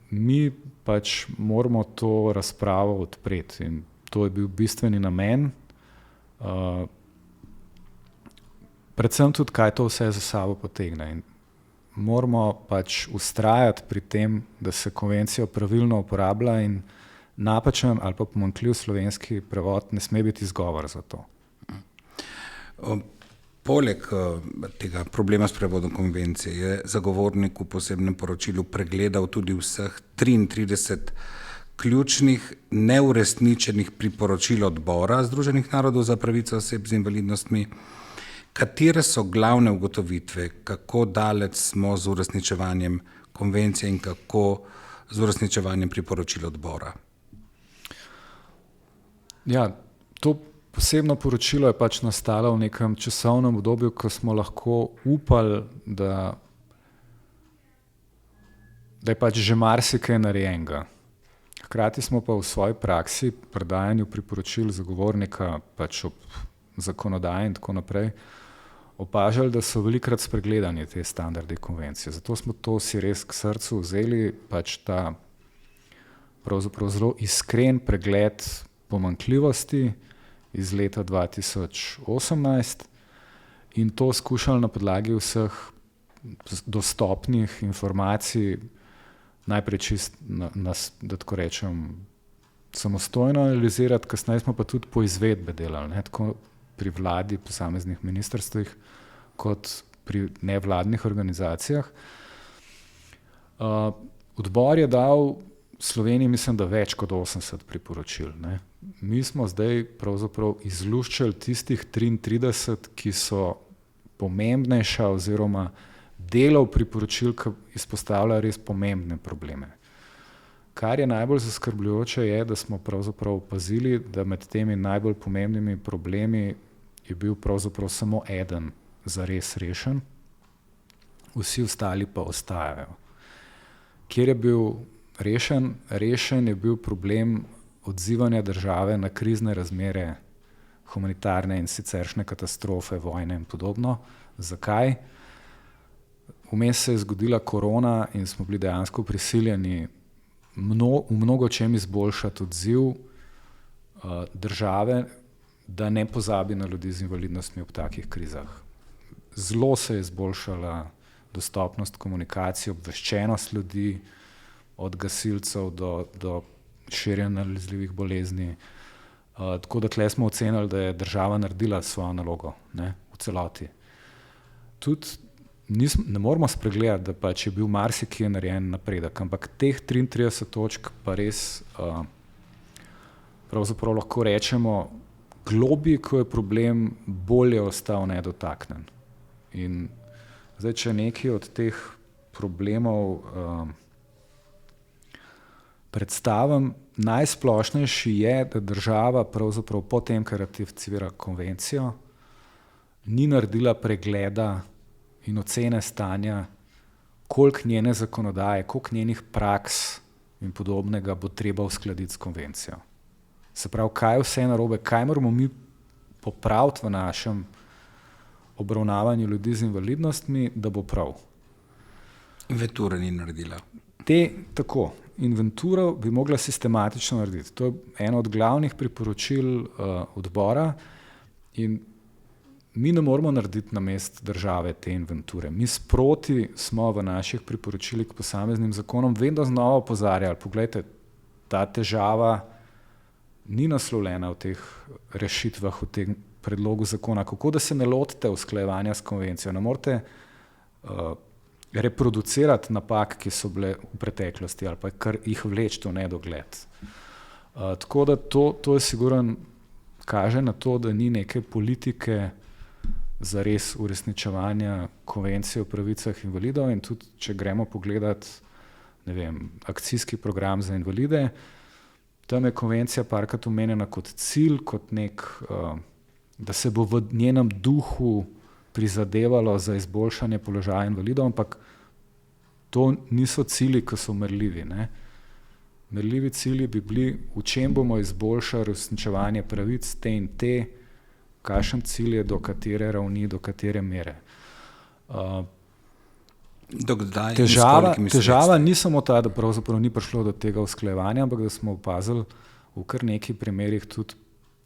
Mi pač moramo to razpravo odpreti in to je bil bistveni namen. Predvsem tudi, kaj to vse za sabo potegne. In moramo pač vztrajati pri tem, da se konvencijo pravilno uporablja in napačen ali pa pomanjkljiv slovenski prevod ne sme biti izgovor za to. Poleg tega problema s prevodom konvencije je zagovornik v posebnem poročilu pregledal tudi vseh 33 ključnih neuresničenih priporočil odbora Združenih narodov za pravice oseb z invalidnostmi. Katere so glavne ugotovitve, kako daleč smo z uresničevanjem konvencije in kako z uresničevanjem priporočil odbora? Ja, to posebno poročilo je pač nastalo v nekem časovnem obdobju, ko smo lahko upali, da je pač že marsikaj narejenega. Hkrati smo pa v svoji praksi pri dajanju priporočil zagovornika pač ob zakonodaji in tako naprej opažali, da so velikokrat spregledani te standardi konvencije. Zato smo to si res k srcu vzeli, pač ta pravzaprav zelo iskren pregled pomanjkljivosti iz leta 2018 in to skušali na podlagi vseh dostopnih informacij najprej čist, da tako rečem, samostojno analizirati, kasneje smo pa tudi po izvedbe delali, tako pri vladi, posameznih ministrstvih, kot pri nevladnih organizacijah. Odbor je dal Sloveniji, mislim, da več kot 80 priporočil. Mi smo zdaj pravzaprav izluščili tistih 33, ki so pomembnejša oziroma delov priporočil, ki izpostavlja res pomembne probleme. Kar je najbolj zaskrbljujoče je, da smo pravzaprav opazili, da med temi najbolj pomembnimi problemi je bil pravzaprav samo eden zares rešen, vsi ostali pa ostajajo. Kjer je bil rešen je bil problem odzivanja države na krizne razmere, humanitarne in siceršnje katastrofe, vojne in podobno. Zakaj? Vmes se je zgodila korona in smo bili dejansko prisiljeni v mnogo čem izboljšati odziv države, da ne pozabi na ljudi z invalidnostmi ob takih krizah. Zelo se je izboljšala dostopnost komunikacije, obveščenost ljudi, od gasilcev do širjenja nalezljivih bolezni. Tako da tukaj smo ocenili, da je država naredila svojo nalogo, v celoti. Tudi ne moramo spregledati, da pač je bil marsikje narejen napredek, ampak teh 33 točk pa res pravzaprav lahko rečemo, globlji, ko je problem, bolje ostal nedotaknen. In zdaj, če nekaj od teh problemov predstavim, najsplošnejši je, da država pravzaprav potem, ko ratificira konvencijo, ni naredila pregleda in ocene stanja, koliko njene zakonodaje, koliko njenih praks in podobnega bo treba uskladiti s konvencijo. Se pravi, kaj je vse narobe, kaj moramo mi popraviti v našem obravnavanju ljudi z invalidnostmi, da bo prav. Inventure ni naredila. Tako, inventuro bi mogla sistematično narediti. To je eno od glavnih priporočil odbora in mi ne moramo narediti namesto države te inventure. Mi sproti smo v naših priporočilih k posameznim zakonom vedno znova opozarjali, poglejte, ta težava ni naslovljena v teh rešitvah, v tem predlogu zakona. Kako da se ne lotite usklajevanja s konvencijo? Ne morete reproducirati napak, ki so bile v preteklosti ali pa kar jih vleči v nedogled. Tako da to je sigurno kaže na to, da ni neke politike za res uresničevanja konvencije o pravicah invalidov in tudi, če gremo pogledat, ne vem, akcijski program za invalide, tam je konvencija parkrat omenjena kot cilj, kot da se bo v njenem duhu prizadevalo za izboljšanje položaja invalidov, ampak to niso cilji, ki so merljivi. Ne? Merljivi cilji bi bili, v čem bomo izboljšali uresničevanje pravic te in te, kakšen cilj je, do katere ravni, do katere mere. Težava ni samo ta, da pravzaprav ni prišlo do tega usklajevanja, ampak da smo opazili v kar nekaj primerih tudi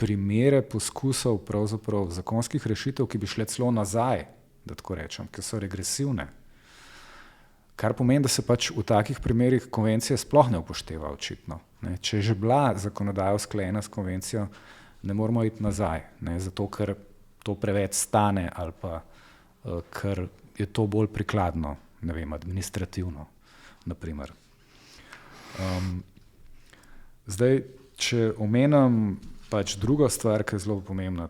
primere poskusov pravzaprav zakonskih rešitev, ki bi šle celo nazaj, da tako rečem, ki so regresivne. Kar pomeni, da se pač v takih primerih konvencija sploh ne upošteva očitno. Ne? Če je že bila zakonodaja usklajena s konvencijo, ne moramo iti nazaj, ne? Zato ker to preveč stane ali pa ker je to bolj prikladno, ne vem, administrativno, naprimer. Zdaj, če omenim pač drugo stvar, ki je zelo pomembna,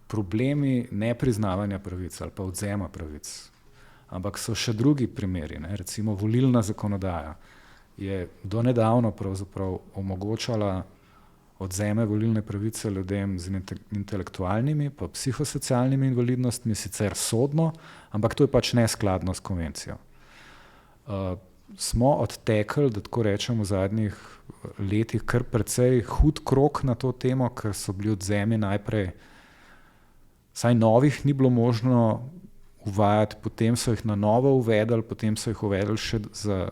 problemi nepriznavanja pravic ali pa odvzema pravic, ampak so še drugi primeri, ne? Recimo volilna zakonodaja je do nedavno pravzaprav omogočala odvzeme volilne pravice ljudem z intelektualnimi pa psihosocialnimi invalidnostmi, sicer sodno, ampak to je pač neskladno s konvencijo. Smo odtekli, da tako rečem, v zadnjih letih kar precej hud krog na to temo, ker so bili odvzemi najprej, saj novih ni bilo možno uvajati, potem so jih na novo uvedli, potem so jih uvedli še za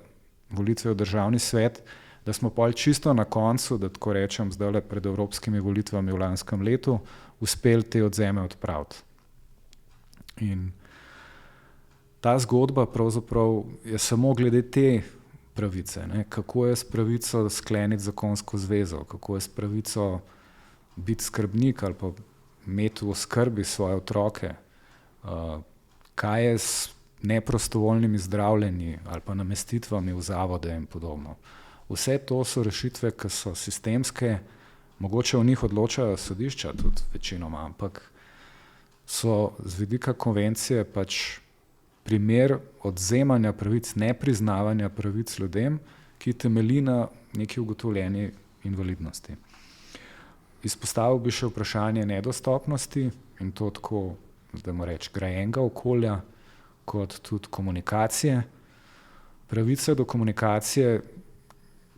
volitve v državni svet, da smo pol čisto na koncu, da tako rečem, zdajle pred evropskimi volitvami v lanskem letu, uspeli te odvzeme odpraviti. In ta zgodba pravzaprav je samo glede te pravice, ne? Kako je s pravico skleniti zakonsko zvezo, kako je s pravico biti skrbnik ali pa imeti v skrbi svoje otroke, kaj je s neprostovoljnimi zdravljenji ali pa namestitvami v zavode in podobno. Vse to so rešitve, ki so sistemske, mogoče o njih odločajo sodišča tudi večinoma, ampak so z vidika konvencije pač primer odvzemanja pravic, nepriznavanja pravic ljudem, ki temelji na neki ugotovljeni invalidnosti. Izpostavil bi še vprašanje nedostopnosti in to tako, da moramo reči, grajenega okolja, kot tudi komunikacije. Pravica do komunikacije,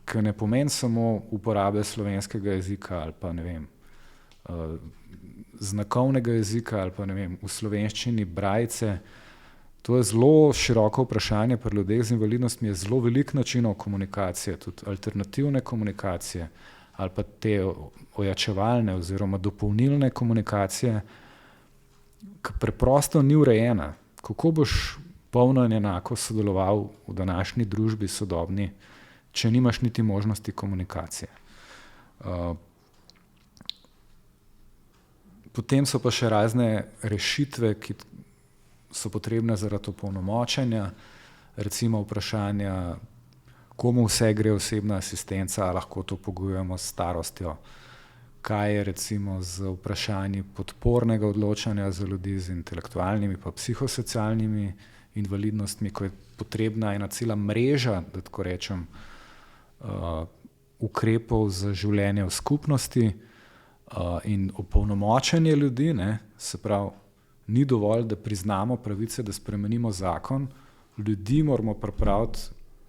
ki ne pomeni samo uporabe slovenskega jezika ali pa ne vem, znakovnega jezika ali pa ne vem, v slovenščini brajice. To je zelo široko vprašanje pri ljudeh z invalidnostmi, je zelo veliko načinov komunikacije, tudi alternativne komunikacije ali pa te ojačevalne oziroma dopolnilne komunikacije, ki preprosto ni urejena. Kako boš polno in enako sodeloval v današnji družbi sodobni, če nimaš niti možnosti komunikacije. Potem so pa še razne rešitve, ki so potrebne zaradi opolnomočenja, recimo vprašanja, komu vse gre osebna asistenca, lahko to pogojujemo s starostjo, kaj je recimo z vprašanji podpornega odločanja za ljudi z intelektualnimi pa psihosocialnimi invalidnostmi, ko je potrebna ena cela mreža, da tako rečem, ukrepov za življenje v skupnosti in opolnomočenje ljudi, ne, se pravi, ni dovolj, da priznamo pravice, da spremenimo zakon, ljudi moramo pripraviti,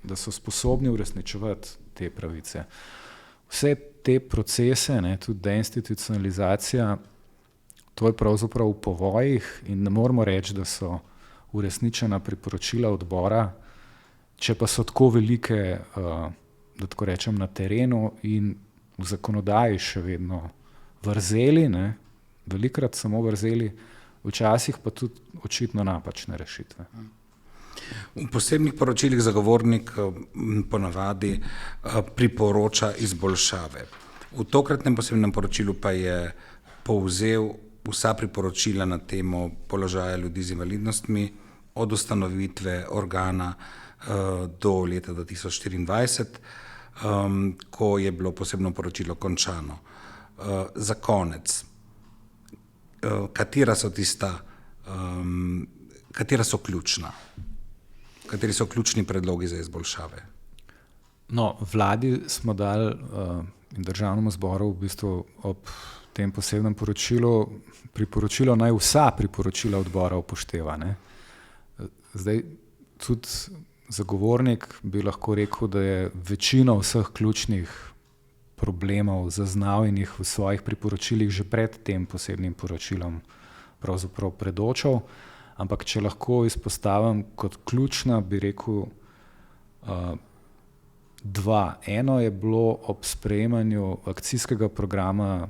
da so sposobni uresničevati te pravice. Vse te procese, tudi deinstitucionalizacija, to je pravzaprav v povojih in ne moramo reči, da so uresničena priporočila odbora, če pa so tako velike, da tako rečem, na terenu in v zakonodaji še vedno vrzeli, velikokrat samo vrzeli, včasih pa tudi očitno napačne rešitve. V posebnih poročilih zagovornik ponavadi priporoča izboljšave. V tokratnem posebnem poročilu pa je povzel vsa priporočila na temo položaja ljudi z invalidnostmi od ustanovitve organa do leta 2024, ko je bilo posebno poročilo končano. Za konec, katera so ključna? Kateri so ključni predlogi za izboljšave? No, vladi smo dali in državnemu zboru v bistvu ob tem posebnem poročilu priporočilo, naj vsa priporočila odbora upošteva. Zdaj, tudi zagovornik bi lahko rekel, da je večino vseh ključnih problemov zaznal in jih v svojih priporočilih že pred tem posebnim poročilom pravzaprav predočal, ampak če lahko izpostavim kot ključna, bi rekel dva. Eno je bilo ob sprejemanju akcijskega programa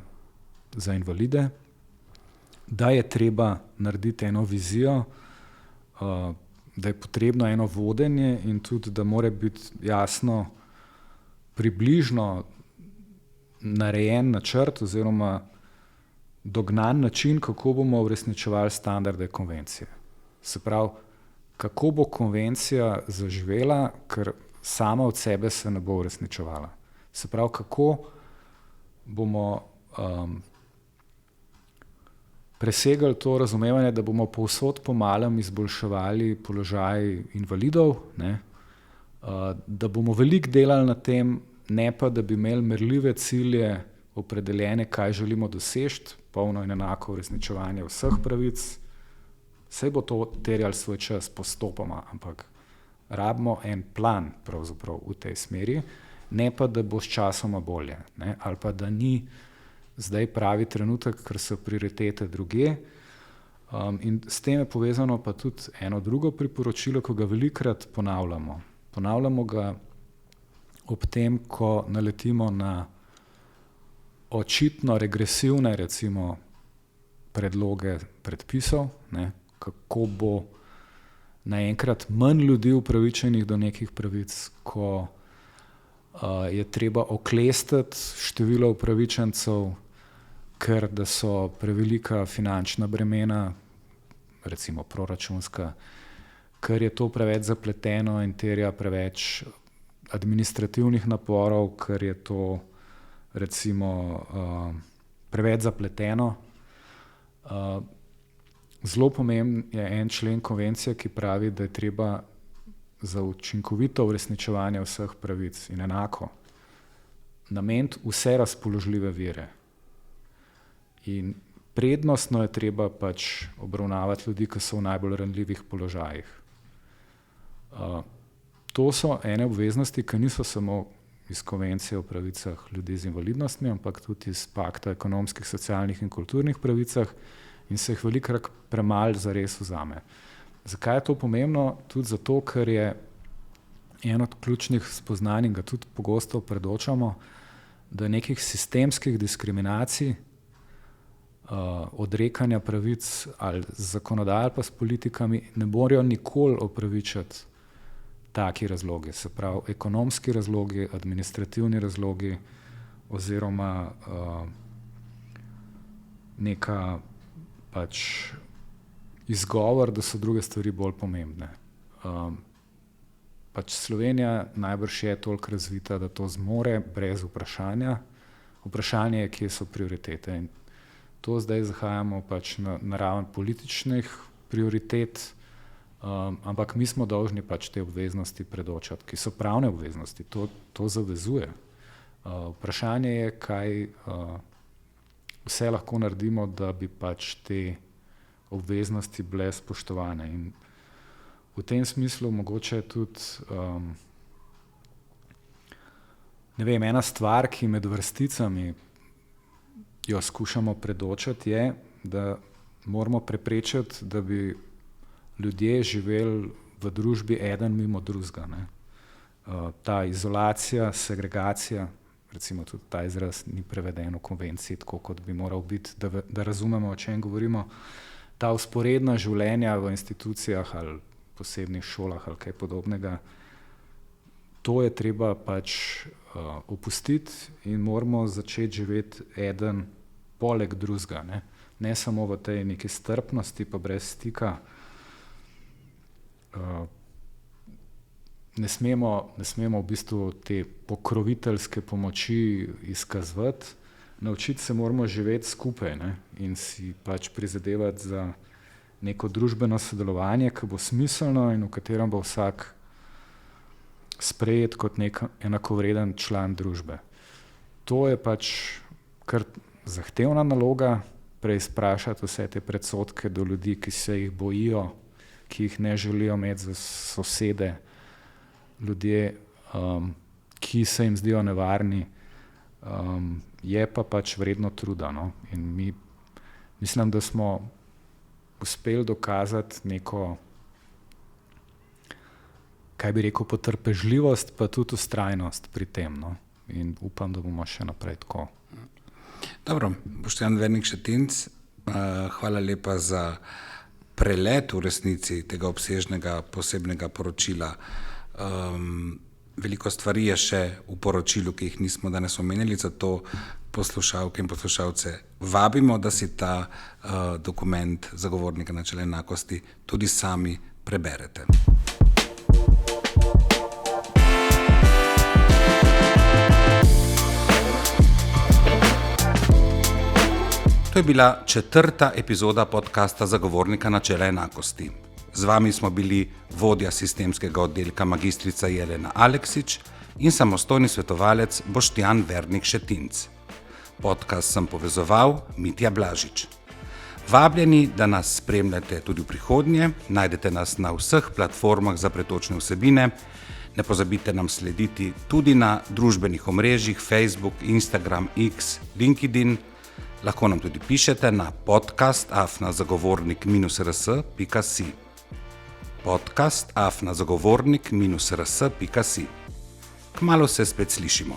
za invalide, da je treba narediti eno vizijo, da je potrebno eno vodenje in tudi, da mora biti jasno približno narejen načrt oziroma dognan način, kako bomo uresničevali standarde konvencije. Se pravi, kako bo konvencija zaživela, ker sama od sebe se ne bo uresničevala. Se pravi, kako bomo presegli to razumevanje, da bomo povsod po malem izboljševali položaj invalidov, da bomo veliko delali na tem, ne pa, da bi imeli merljive cilje opredeljene, kaj želimo doseči, polno in enako uresničevanje vseh pravic. Saj bo to terjalo svoj čas postopoma, ampak rabimo en plan pravzaprav v tej smeri, ne pa, da bo s časoma bolje, ali pa, da ni zdaj pravi trenutek, ker so prioritete drugje. In s tem je povezano pa tudi eno drugo priporočilo, ko ga velikokrat ponavljamo. Ponavljamo ga ob tem, ko naletimo na očitno regresivne, recimo, predloge predpisov, kako bo naenkrat manj ljudi upravičenih do nekih pravic, ko je treba oklestiti število upravičencev, ker da so prevelika finančna bremena, recimo proračunska, ker je to preveč zapleteno in terja preveč administrativnih naporov, ker je to recimo preveč zapleteno. Zelo pomemben je en člen konvencije, ki pravi, da je treba za učinkovito uresničevanje vseh pravic in enako nameniti vse razpoložljive vire. In prednostno je treba pač obravnavati ljudi, ki so v najbolj ranljivih položajih. To so ene obveznosti, ki niso samo iz konvencije o pravicah ljudi z invalidnostmi, ampak tudi iz pakta o ekonomskih, socialnih in kulturnih pravicah in se jih velikokrat premalo zares vzame. Zakaj je to pomembno? Tudi zato, ker je eno od ključnih spoznanj, in ga tudi pogosto predočamo, da nekih sistemskih diskriminacij, odrekanja pravic ali z zakonodajo ali pa s politikami ne morejo nikoli opravičiti taki razlogi, se pravi ekonomski razlogi, administrativni razlogi oziroma neka pač izgovor, da so druge stvari bolj pomembne. Pač Slovenija najbrž je toliko razvita, da to zmore brez vprašanja. Vprašanje je, kje so prioritete. In to zdaj zahajamo pač na raven političnih prioritet, ampak mi smo dolžni pač te obveznosti predočati, ki so pravne obveznosti, to zavezuje. Vprašanje je, kaj vse lahko naredimo, da bi pač te obveznosti bile spoštovane. In v tem smislu mogoče tudi ena stvar, ki med vrsticami jo skušamo predočiti, je, da moramo preprečiti, da bi ljudje živeli v družbi eden mimo drugega. Ta izolacija, segregacija, recimo tudi ta izraz ni preveden v konvenciji tako, kot bi moral biti, da razumemo, o čem govorimo. Ta vzporedna življenja v institucijah ali posebnih šolah ali kaj podobnega, to je treba pač opustiti in moramo začeti živeti eden poleg drugega. Ne samo v tej neki strpnosti pa brez stika. Ne smemo v bistvu te pokroviteljske pomoči izkazovati, naučiti se moramo živeti skupaj, in si pač prizadevati za neko družbeno sodelovanje, ki bo smiselno in v katerem bo vsak sprejet kot nek enakovreden član družbe. To je pač kar zahtevna naloga, preizprašati vse te predsodke do ljudi, ki se jih bojijo, ki jih ne želijo imeti za sosede, ljudje, ki se jim zdijo nevarni, je pa pač vredno truda. In mislim, da smo uspeli dokazati neko, kaj bi rekel, potrpežljivost, pa tudi vztrajnost pri tem. In upam, da bomo še naprej tako. Dobro, Boštjan Vernik Šetinc, hvala lepa za prelet v resnici tega obsežnega posebnega poročila. Veliko stvari je še v poročilu, ki jih nismo danes omenili, zato poslušalke in poslušalce vabimo, da si ta dokument Zagovornika načela enakosti tudi sami preberete. To je bila 4. epizoda podcasta Zagovornika načela enakosti. Z vami smo bili vodja sistemskega oddelka magistrica Jelena Aleksič in samostojni svetovalec Boštjan Vernik Šetinc. Podcast sem povezoval Mitja Blažič. Vabljeni, da nas spremljate tudi v prihodnje, najdete nas na vseh platformah za pretočne vsebine, ne pozabite nam slediti tudi na družbenih omrežjih Facebook, Instagram, X, LinkedIn. Lahko nam tudi pišete na podcast@zagovornik-rs.si. podcast@zagovornik-rs.si. Kmalu se spet slišimo.